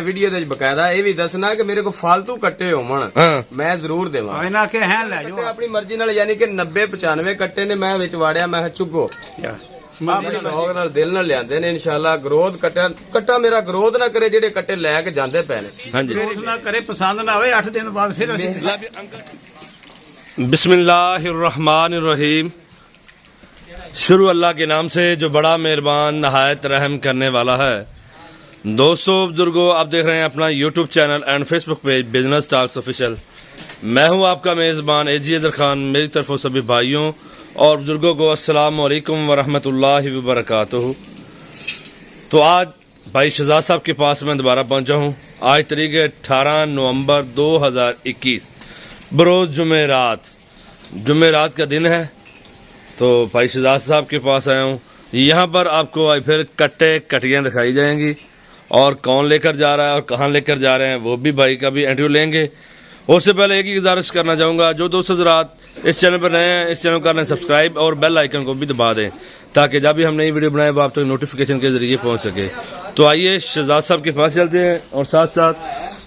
Video दे बकायदा ये भी दसना कि मेरे को फालतू कट्टे होमन मैं जरूर देवां इना के हैं ले जाओ अपनी मर्जी नाल यानी कि 90-95 कट्टे ने मैं विच वाड़िया मैं चुगो अपनी शौक नाल दिल नाल लियांदे ने इंशाल्लाह ग्रोथ कट्टा मेरा ग्रोथ ना करे जेडे कट्टे लेके जांदे पए ने ग्रोथ ना करे पसंद ना आवे 8 दिन बाद फिर बिस्मिल्लाहिर्रहमानिर्रहीम। शुरू अल्लाह के नाम से जो बड़ा मेहरबान नहायत रहम करने वाला है। दोस्तों बुजुर्गों, आप देख रहे हैं अपना YouTube channel and Facebook page business talks official. मैं हूं आपका मेज़बान एजी अदर खान। मेरी तरफों सभी भाइयों और बुजुर्गों को अस्सलाम वालेकुम वरहमतुल्लाहि वबरकातुहू। तो आज भाई शहजाद साहब के पास मैं दोबारा पहुंचा हूं। आज तारीख है 18 नवंबर 2021 बरोज जुमेरात का दिन है। तो भाई शहजाद साहब के पास आया हूँ। यहाँ पर आपको आज फिर कट्टियाँ दिखाई जाएंगी और कौन लेकर जा रहा है और कहाँ लेकर जा रहे हैं वो भी भाई का भी इंटरव्यू लेंगे। उससे पहले एक ही गुजारिश करना चाहूँगा, जो दोस्त हज़रात इस चैनल पर नए हैं इस चैनल को कर लें सब्सक्राइब और बेल आइकन को भी दबा दें ताकि जब भी हम नई वीडियो बनाएं वो आप तक नोटिफिकेशन के जरिए पहुँच सके। तो आइए शहजाद साहब के पास चलते हैं और साथ साथ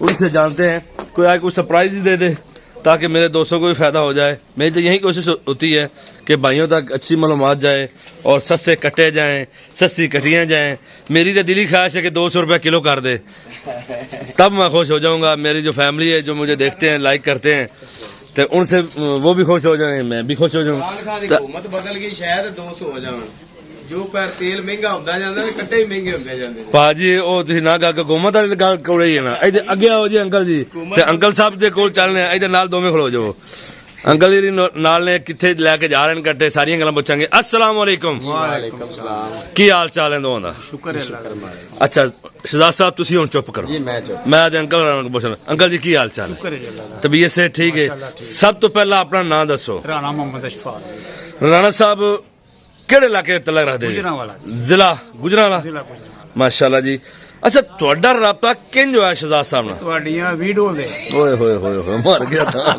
उनसे जानते हैं कोई आज कोई सरप्राइज ही दे दे ताकि मेरे दोस्तों को भी फायदा हो जाए। मेरी तो यही कोशिश होती है कि भाइयों तक अच्छी मालूमात जाए और सस्ते कट्टे जाएं, सस्ती कटियाँ जाएं। मेरी तो दिली ख्वाहिश है कि 200 रुपये किलो कर दे, तब मैं खुश हो जाऊंगा। मेरी जो फैमिली है जो मुझे देखते हैं लाइक करते हैं तो उनसे वो भी खुश हो जाएंगे, मैं भी खुश हो जाऊंगा। हुकूमत बदल गई शायद 200 हो जाए जो पर तेल महंगा होता जाता है कट्टे ही महंगे होते जाते हैं। भाजी ਉਹ ਤੁਸੀਂ ਨਾ ਗੱਲ ਹਕੂਮਤ ਵਾਲੀ ਗੱਲ ਕੋਲੇ ਹੀ ਹੈ ਨਾ। ਇਹਦੇ ਅੱਗੇ ਆਓ ਜੀ ਅੰਕਲ ਜੀ ਤੇ ਅੰਕਲ ਸਾਹਿਬ ਦੇ ਕੋਲ ਚੱਲਨੇ ਆ। ਇਹਦੇ ਨਾਲ ਦੋਵੇਂ ਖਲੋ ਜਾਓ। अंकल जी नाल ने किथे लेके जा रहे हैं कट्टे सारियां गल्लां पुछांगे। अस्सलाम वालेकुम। वालेकुम सलाम। की हाल चाल है दोवां दा? शुक्र है अल्लाह दा। अच्छा शहजाद साहब तुसी हुण चुप करो जी मैं चुप। मैं आज अंकल को पुछना। अंकल जी की हाल चाल है? शुक्र है अल्लाह दा। तबीयत से ठीक है? सब तो पहला अपना नाम दसो। राणा मोहम्मद अशफाक राणा साहब केड़े इलाके तलक रखदे? गुजरांवाला जिला गुजरांवाला। जिला गुजरांवाला। माशाल्लाह जी। अच्छा ਤੁਹਾਡਾ ਰਾਬਤਾ ਕਿੰਜ ਹੋਇਆ ਸ਼ਹਜ਼ਾਦ ਸਾਹਿਬ ਨਾਲ? ਤੁਹਾਡੀਆਂ ਵੀਡੀਓ ਦੇ ਓਏ ਹੋਏ ਹੋਏ ਹੋਏ ਮਰ ਗਿਆ ਤਾਂ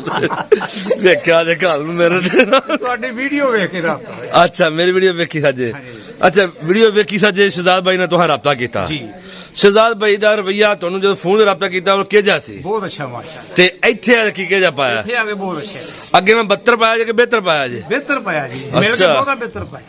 ਵੇਖਿਆ ਜੇ ਘਰ ਨੂੰ ਮੇਰੇ ਤੇ ਤੁਹਾਡੀ ਵੀਡੀਓ ਵੇਖ ਕੇ ਰਾਬਤਾ ਹੋਇਆ। अच्छा मेरी वीडियो वेखी साजे। अच्छा वीडियो वेखी साजे शहजाद भाई ने तुहां राबता कीता जी। शहजाद भाई दा रवैया तुहानू जदों फोन ते राबता कीता ਉਹ ਕਿਹੋ ਸੀ बहुत अच्छा माशाल्लाह। ਤੇ ਇੱਥੇ ਆ ਕੀ ਕਿਹੋ ਪਾਇਆ? ਇੱਥੇ ਆ ਕੇ ਬਹੁਤ ਅੱਛਾ ਅੱਗੇ ਮੈਂ 72 ਪਾਇਆ ਜੇ ਕਿ 72 ਪਾਇਆ ਜੇ? ਬਿਹਤਰ ਪਾਇਆ ਜੀ ਮੇਰੇ अच्छा। ਤੋਂ ਬਹੁਤ ਬਿਹਤਰ ਪਾਇਆ।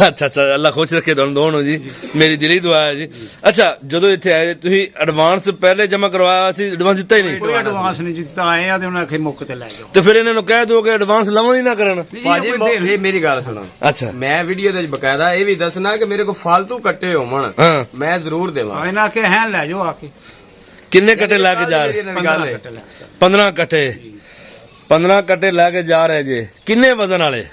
ਅੱਛਾ ਅੱਛਾ ਅੱਲਾਹ ਖੁਸ਼ ਰੱਖੇ ਤੁਹਾਨੂੰ ਦੋਨੋਂ ਜੀ, ਮੇਰੀ ਦਿਲੀ ਦੁਆ ਹੈ ਜੀ। ਅੱਛਾ ਜਦੋਂ ਇੱਥੇ ਆਏ ਤੁਸੀਂ ਐਡਵਾਂਸ ਪਹਿਲੇ ਜਮ੍ਹਾਂ ਕਰਵਾਇਆ ਸੀ? ਐਡਵਾਂਸ ਦਿੱਤਾ ਹੀ ਨਹੀਂ? ਕੋਈ ਐਡਵਾਂਸ ਨਹੀਂ ਦਿੱਤਾ। ਆਏ ਆ ਤੇ ਉਹਨਾਂ ਆਖੇ ਮੁੱਕ ਤੇ ਲੈ ਜਾਓ। ਤੇ ਫਿਰ ਇਹਨਾਂ ਨੂੰ ਕਹਿ ਦਿਓ ਕਿ ਐਡਵਾਂਸ ਲਵਾਂ ਹੀ ਨਾ ਕਰਨ। ਭਾਜੀ ਇਹ ਮੇਰੀ ਗੱਲ ਸੁਣੋ। ਅੱਛਾ ਮੈਂ ਵੀਡੀਓ ਦੇ ਬਕਾਇਦਾ ਇਹ ਵੀ ਦੱਸਣਾ ਕਿ ਮੇਰੇ ਕੋ ਫालतू ਕੱਟੇ ਹੋਮਣ ਹਾਂ ਮੈਂ ਜ਼ਰੂਰ ਦੇਵਾਂ ਇਹਨਾਂ ਆਖੇ ਹੈ ਲੈ ਜਾਓ ਆ ਕੇ। ਕਿੰਨੇ ਕੱਟੇ ਲੈ ਕੇ ਜਾ ਰਹੇ? 15 ਕੱਟੇ 15 ਕੱਟੇ ਲੈ ਕੇ ਜਾ ਰਹੇ ਜੇ। ਕਿੰਨੇ ਵਜ਼ਨ ਵਾਲੇ?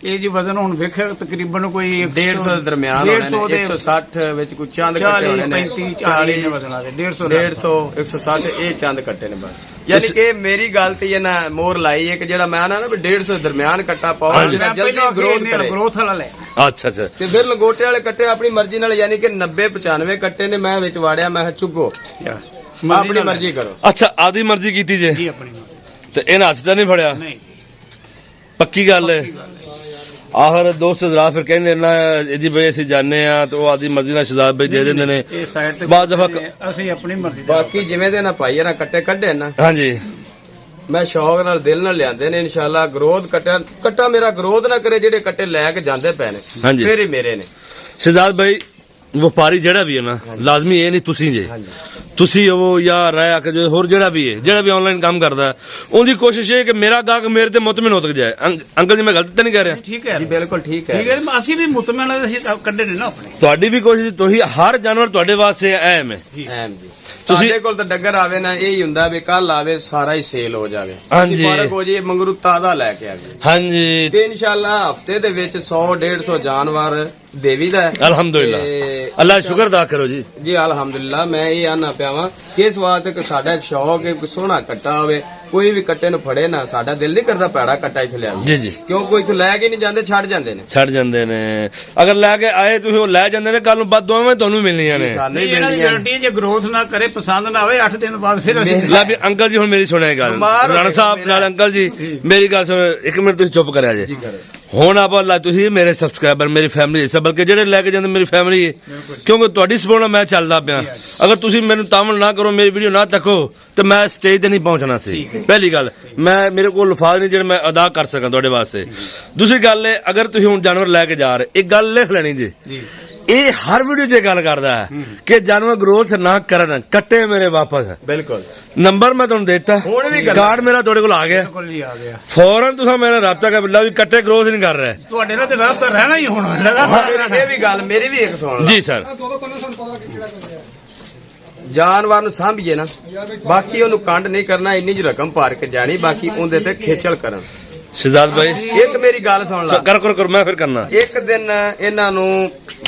ਇਹ ਜੀ ਵਜ਼ਨ ਹੁਣ ਵੇਖਿਆ ਤਕਰੀਬਨ ਕੋਈ 150 ਦੇ ਦਰਮਿਆਨ ਹੋਣੇ ਨੇ। 160 ਵਿੱਚ ਕੋਈ ਚੰਦ ਕੱਟੇ ਹੋਣੇ ਨੇ। 40 ਦੇ ਵਜ਼ਨ ਵਾਲੇ 150 160 ਇਹ ਚੰਦ ਕੱਟੇ ਨੇ ਬਸ। ਯਾਨੀ ਕਿ ਮੇਰੀ ਗੱਲ ਤੇ ਇਹ ਨਾ ਮੋਹਰ ਲਾਈ ਹੈ ਕਿ ਜਿਹੜਾ ਮੈਂ ਨਾ 150 ਦੇ ਦਰਮਿਆਨ ਕੱਟਾ ਪਾਓ ਜਿਹੜਾ ਜਲਦੀ ਗਰੋਥ ਕਰੇ। ਗਰੋਥ ਵਾਲਾ ਲੈ। ਅੱਛਾ ਅੱਛਾ ਤੇ ਫਿਰ ਲੰਗੋਟੇ ਵਾਲੇ ਕੱਟੇ ਆਪਣੀ ਮਰਜ਼ੀ ਨਾਲ ਯਾਨੀ ਕਿ 90-95 ਕੱਟੇ ਨੇ ਮੈਂ ਵਿੱਚ ਵਾੜਿਆ ਮੈਂ ਚੁਗੋ ਆਪਣੀ ਮਰਜ਼ੀ ਕਰੋ। ਅੱਛਾ ਆਪਦੀ ਮਰਜ਼ੀ ਕੀਤੀ ਜੇ ਜੀ ਆਪਣੀ ਮਰਜ਼ੀ। ਤੇ ਇਹਨਾਂ ਹੱਥ ਤਾਂ ਨਹੀਂ ਫੜਿਆ? ਨਹੀਂ ਪੱਕੀ ਗੱਲ ਹੈ। ਆਖਰ ਦੋਸਤ ਹਜ਼ਰਾਤ ਫਿਰ ਕਹਿੰਦੇ ਨਾ ਇਹਦੀ ਵਜ੍ਹਾ ਅਸੀਂ ਜਾਣੇ ਆ ਤੇ ਉਹ ਆਪਦੀ ਮਰਜ਼ੀ ਨਾਲ ਸ਼ਹਜ਼ਾਦ ਭਾਈ ਦੇ ਦਿੰਦੇ ਨੇ। ਇਹ ਸਾਈਡ ਤੇ ਬਾਅਦ ਦਫਾ ਅਸੀਂ ਆਪਣੀ ਮਰਜ਼ੀ ਬਾਕੀ ਜਿਵੇਂ ਦੇ ਨਾ ਭਾਈ ਨਾ ਕੱਟੇ ਕੱਢੇ ਨਾ ਹਾਂਜੀ ਮੈਂ ਸ਼ੌਕ ਨਾਲ ਦਿਲ ਨਾਲ ਲਿਆਂਦੇ ਨੇ ਇਨਸ਼ਾਅੱਲਾ। ਗਰੋਥ ਕੱਟਾ ਮੇਰਾ ਗਰੋਥ ਨਾ ਕਰੇ ਜਿਹੜੇ ਕੱਟੇ ਲੈ ਕੇ ਜਾਂਦੇ ਪਏ ਨੇ ਹਾਂਜੀ ਫਿਰ ਹੀ ਮੇਰੇ ਨੇ। ਸ਼ਹਜ਼ਾਦ ਭਾਈ ਵਪਾਰੀ ਜਿਹੜਾ ਵੀ ਹੈ ਨਾ ਲਾਜ਼ਮੀ ਇਹ ਨਹੀਂ ਤੁਸੀਂ ਜੇ ਤੁਸੀਂ ਉਹ ਜਾਂ ਰਹਿ ਆ ਕੇ ਜੋ ਹੋਰ ਜਿਹੜਾ ਵੀ ਆਨਲਾਈਨ ਕੰਮ ਕਰਦਾ ਉਹਦੀ ਕੋਸ਼ਿਸ਼ ਇਹ ਕਿ ਮੇਰਾ ਗਾਹਕ ਮੇਰੇ ਤੇ ਮੁਤਮਿਨ ਹੋ ਤੱਕ ਜਾਏ। ਅੰਕਲ ਜੀ ਮੈਂ ਗਲਤ ਤਾਂ ਨਹੀਂ ਕਹਿ ਰਿਹਾ? ਠੀਕ ਹੈ ਜੀ ਬਿਲਕੁਲ ਠੀਕ ਹੈ। ਠੀਕ ਹੈ ਅਸੀਂ ਵੀ ਮੁਤਮਿਨ ਅਸੀਂ ਕੱਢੇ ਨੇ ਨਾ ਆਪਣੇ। ਤੁਹਾਡੀ ਵੀ ਕੋਸ਼ਿਸ਼ ਤੁਸੀਂ ਹਰ ਜਾਨਵਰ ਤੁਹਾਡੇ ਵਾਸਤੇ ਅਹਿਮ ਹੈ। ਐਮ ਜੀ ਸਾਡੇ ਕੋਲ ਤਾਂ ਡੱਗਰ ਆਵੇ ਨਾ ਇਹ ਹੀ ਹੁੰਦਾ ਵੀ ਕੱਲ ਆਵੇ ਸਾਰਾ ਹੀ ਸੇਲ ਹੋ ਜਾਵੇ। ਹਾਂਜੀ ਫਰਕ ਹੋ ਜੇ ਮੰਗਰੂ ਤਾਜ਼ਾ ਲੈ ਕੇ ਆਵੇ ਹਾਂਜੀ ਤੇ ਇਨਸ਼ਾਅੱਲਾ ਹਫਤੇ ਦੇ ਵਿੱਚ 100-150 ਜਾਨਵਰ ਦੇਵੀ ਦਾ। ਅਲਹਮਦੁਲਿਲਾ ਅੱਲਾਹ ਸ਼ੁਕਰ ਅਦਾ ਕਰੋ ਜੀ। ਜੀ ਅਲਹਮਦੁਲਿਲਾ ਮੈਂ ਇਹ ਆਨਾ ਪਿਆ ਵਾਂ ਕਿ ਇਸ ਵਾਸਤੇ ਕਿ ਸਾਡਾ ਇੱਕ ਸ਼ੌਕ ਹੈ ਕਿ ਸੋਹਣਾ ਕੱਟਾ ਹੋਵੇ ਕੋਈ ਵੀ ਕੱਟੇ ਨੂੰ ਫੜੇ ਨਾ ਸਾਡਾ ਦਿਲ ਨਹੀਂ ਕਰਦਾ ਪੈੜਾ ਕੱਟਾ ਇੱਥੇ ਲਿਆ ਜੀ ਜੀ ਕਿਉਂ ਕੋਈ ਇੱਥੋਂ ਲੈ ਕੇ ਨਹੀਂ ਜਾਂਦੇ ਛੱਡ ਜਾਂਦੇ ਨੇ ਛੱਡ ਜਾਂਦੇ ਨੇ ਅਗਰ ਲੈ ਕੇ ਆਏ ਤੁਸੀਂ ਉਹ ਲੈ ਜਾਂਦੇ ਨੇ ਕੱਲ ਨੂੰ ਬਾਅਦ ਦੋਵੇਂ ਤੁਹਾਨੂੰ ਮਿਲਣੀਆਂ ਨੇ ਸਾਨੂੰ ਹੀ ਇਹਨਾਂ ਦੀ ਮਿਲਦੀਆਂ ਨੇ। ਗਾਰੰਟੀ ਜੇ ਗਰੋਥ ਨਾ ਕਰੇ ਪਸੰਦ ਨਾ ਆਵੇ 8 ਦਿਨ ਬਾਅਦ ਫਿਰ ਅਸੀਂ ਲੈ ਵੀ ਅੰਕਲ ਜੀ ਹੁਣ ਮੇਰੀ ਸੁਣਿਆ ਗੱਲ ਬਿਮਾਰ ਹੋ ਰਾਣਾ ਗਏ ਸਾਹਿਬ ਮੇਰਾ। ਨਾਲ ਅੰਕਲ ਜੀ ਮੇਰੀ ਗੱਲ ਸੁਣੋ ਇੱਕ ਮਿੰਟ ਤੁਸੀਂ ਚੁੱਪ ਕਰਿਆ ਜੇ ਜੀ ਕਰੋ ਹੁਣ ਆਪਾਂ ਲਾ ਤੁਸੀਂ ਮੇਰੇ ਸਬਸਕ੍ਰਾਈਬਰ ਮੇਰੀ ਫੈਮਿਲੀ ਹਿੱਸਾ ਬਲਕਿ ਜਿਹੜੇ ਲੈ ਕੇ ਜਾਂਦੇ ਮੇਰੀ ਫੈਮਿਲੀ ਹੈ ਕਿਉਂਕਿ ਤੁਹਾਡੀ ਸਪੋਰਟ ਨਾਲ ਮੈਂ ਚੱਲਦਾ ਪਿਆ ਅਗਰ ਤੁਸੀਂ ਮੈਨੂੰ ਤਾਮਲ ਨਾ ਕਰੋ ਮੇਰੀ ਵੀਡੀਓ ਨਾ ਤੱਕੋ ਤੇ ਮੈਂ ਸਟੇਜ ਤੇ ਨਹੀਂ ਪਹੁੰਚਣਾ ਸੀ ਪਹਿਲੀ ਗੱਲ ਮੈਂ ਮੇਰੇ ਕੋਲ ਲਫ਼ਾਜ਼ ਨਹੀਂ ਜਿਹੜੇ ਮੈਂ ਅਦਾ ਕਰ ਸਕਾਂ ਤੁਹਾਡੇ ਵਾਸਤੇ ਦੂਸਰੀ ਗੱਲ ਹੈ ਅਗਰ ਤੁਸੀਂ ਹੁਣ ਜਾਨਵਰ ਲੈ ਕੇ ਜਾ ਰਹੇ ਇੱਕ ਗੱਲ ਲਿਖ ਲੈਣੀ ਜੀ ਇਹ ਹਰ ਵੀਡੀਓ 'ਚ ਇਹ ਗੱਲ ਕਰਦਾ ਹੈ ਕਿ ਜਾਨਵਰ ਗਰੋਥ ਨਾ ਕਰਨ ਕੱਟੇ ਮੇਰੇ ਵਾਪਸ ਬਿਲਕੁਲ ਨੰਬਰ ਮੈਂ ਤੁਹਾਨੂੰ ਦਿੱਤਾ ਹੁਣ ਵੀ ਕਾਰਡ ਮੇਰਾ ਤੁਹਾਡੇ ਕੋਲ ਆ ਗਿਆ ਬਿਲਕੁਲ ਜੀ ਆ ਗਿਆ ਫੌਰਨ ਤੁਸੀਂ ਮੇਰੇ ਰਾਬਤਾ ਕਰ ਬਿੱਲਾ ਵੀ ਕੱਟੇ ਗਰੋਥ ਨਹੀਂ ਕਰ ਰਹੇ ਤੁਹਾਡੇ ਨਾਲ ਤੇ ਰਾਬਤਾ ਰਹਿਣਾ ਹੀ ਹੁਣ ਲਗਾਤਾਰ ਇਹ ਵੀ ਗੱਲ ਮੇਰੀ ਵੀ ਇੱਕ ਸੁਣ ਲਓ ਜੀ ਸਰ ਜਾਨਵਰ ਨੂੰ ਸਾਂਭੀਏ ਨਾ ਬਾਕੀ ਉਹਨੂੰ ਕੰਡ ਨਹੀਂ ਕਰਨਾ ਇੰਨੀ ਜਿਹੀ ਰਕਮ ਪਾਰ ਕੇ ਜਾਣੀ ਬਾਕੀ ਉਹਦੇ ਤੇ ਖੇਚਲ ਕਰਨ ਸ਼ਹਜ਼ਾਦ ਭਾਈ ਇੱਕ ਮੇਰੀ ਗੱਲ ਸੁਣ ਲਾ ਕਰ ਮੈਂ ਫਿਰ ਕਰਨਾ ਇੱਕ ਦਿਨ ਇਹਨਾਂ ਨੂੰ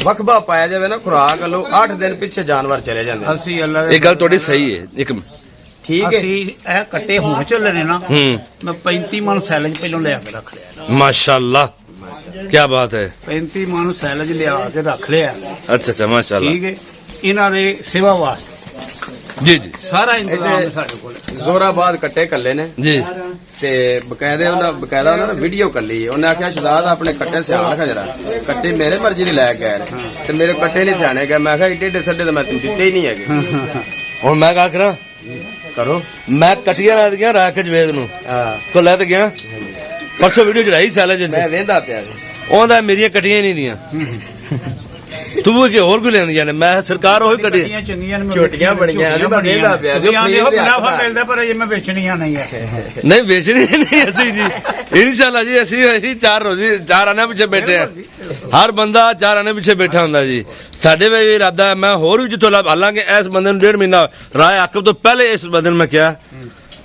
ਵਖਬਾ ਪਾਇਆ ਜਾਵੇ ਨਾ ਖੁਰਾਕ ਲੋ 8 ਦਿਨ ਪਿੱਛੇ ਜਾਨਵਰ ਚਲੇ ਜਾਂਦੇ ਨੇ। ਅਸੀਂ ਅੱਲਾ ਇਹ ਗੱਲ ਤੁਹਾਡੀ ਸਹੀ ਹੈ ਇੱਕ ਠੀਕ ਹੈ ਅਸੀਂ ਇਹ ਕੱਟੇ ਹੁਣ ਚੱਲੇ ਨੇ ਨਾ ਹੂੰ ਮੈਂ 35 ਮਨ ਸੈਲਜ ਪਹਿਲਾਂ ਲਿਆ ਕੇ ਰੱਖ ਲਿਆ माशाल्लाह क्या बात है 35 ਮਨ ਸੈਲਜ ਲਿਆ ਕੇ ਰੱਖ ਲਿਆ अच्छा अच्छा माशाल्लाह ਠੀਕ ਹੈ ਇਹਨਾਂ ਦੇ ਸੇਵਾ ਵਾਸਤੇ जी जी ਸਾਰਾ ਇੰਤਜ਼ਾਮ ਹੈ ਸਾਡੇ ਕੋਲ ਜ਼ੋਰਾਬਾਦ ਕੱਟੇ ਕੱਲੇ ਨੇ जी ਤੇ ਬਕਾਇਦਾ ਉਹਨਾਂ ਨੇ ਵੀਡੀਓ ਕੱਲੀ ਉਹਨੇ ਆਖਿਆ ਸ਼ਹਜ਼ਾਦ ਆਪਣੇ ਕੱਟੇ ਸਿਆਣ ਰੱਖਾ ਜਰਾ ਕੱਟੇ ਮੇਰੇ ਮਰਜ਼ੀ ਦੀ ਲੈ ਕੇ ਆਏ ਨੇ ਤੇ ਮੇਰੇ ਕੱਟੇ ਨਹੀਂ ਸਿਆਣੇ ਗਏ ਮੈਂ ਕਿਹਾ ਏਡੇ ਏਡੇ ਸੱਡੇ ਤਾਂ ਮੈਂ ਤੈਨੂੰ ਦਿੱਤੇ ਹੀ ਨਹੀਂ ਹੈਗੇ और मैं क्या करा ਕਰੋ मैं कटिया ला गया राख जवेद नु ਹਾਂ तो ले गया परसों वीडियो चढ़ाई सैलज ਮੈਂ ਵੇਂਦਾ ਪਿਆ ਸੀ ਉਹਦਾ ਮੇਰੀਆਂ ਕਟੀਆਂ ਨਹੀਂ ਦੀਆਂ ਤੂੰ ਕਿ ਹੋਰ ਕੋਈ ਲੈਂਦੀਆਂ ਨੇ ਮੈਂ ਸਰਕਾਰ ਉਹੀ ਕਟੀ ਕੱਟੀਆਂ ਚੰਗੀਆਂ ਨੇ ਛੋਟੀਆਂ ਬਣੀਆਂ ਨੇ, ਮੈਂ ਵੇਖਦਾ ਪਿਆ ਜੋ ਤੁਸੀਂ ਆਂਦੇ ਹੋ ਪਨੀਰ ਦੇ ਮੁਨਾਫਾ ਹੱਕ ਮਿਲਦਾ ਪਰ ਅਜੇ ਮੈਂ ਵੇਚਣੀਆਂ ਨਹੀਂ ਹੈ ਨਹੀਂ ਵੇਚਣੀ ਨਹੀਂ ਅਸੀਂ ਜੀ ਇਨਸ਼ਾਅੱਲਾ ਜੀ ਅਸੀਂ ਚਾਰ ਆਨੇ ਪਿੱਛੇ ਬੈਠੇ ਆ ਹਰ ਬੰਦਾ 4 ਆਨੇ ਪਿੱਛੇ ਬੈਠਾ ਹੁੰਦਾ ਜੀ ਸਾਡੇ ਵੀ ਇਰਾਦਾ ਹੈ ਮੈਂ ਹੋਰ ਵੀ ਜਿੱਥੋਂ ਲੱਭ ਹਾਲਾਂਕਿ ਇਸ ਬੰਦੇ ਨੂੰ 1.5 ਮਹੀਨਾ ਰਾਏ ਆਕਬ ਤੋਂ ਪਹਿਲੇ ਇਸ ਬੰਦੇ ਨੂੰ ਮੈਂ ਕਿਹਾ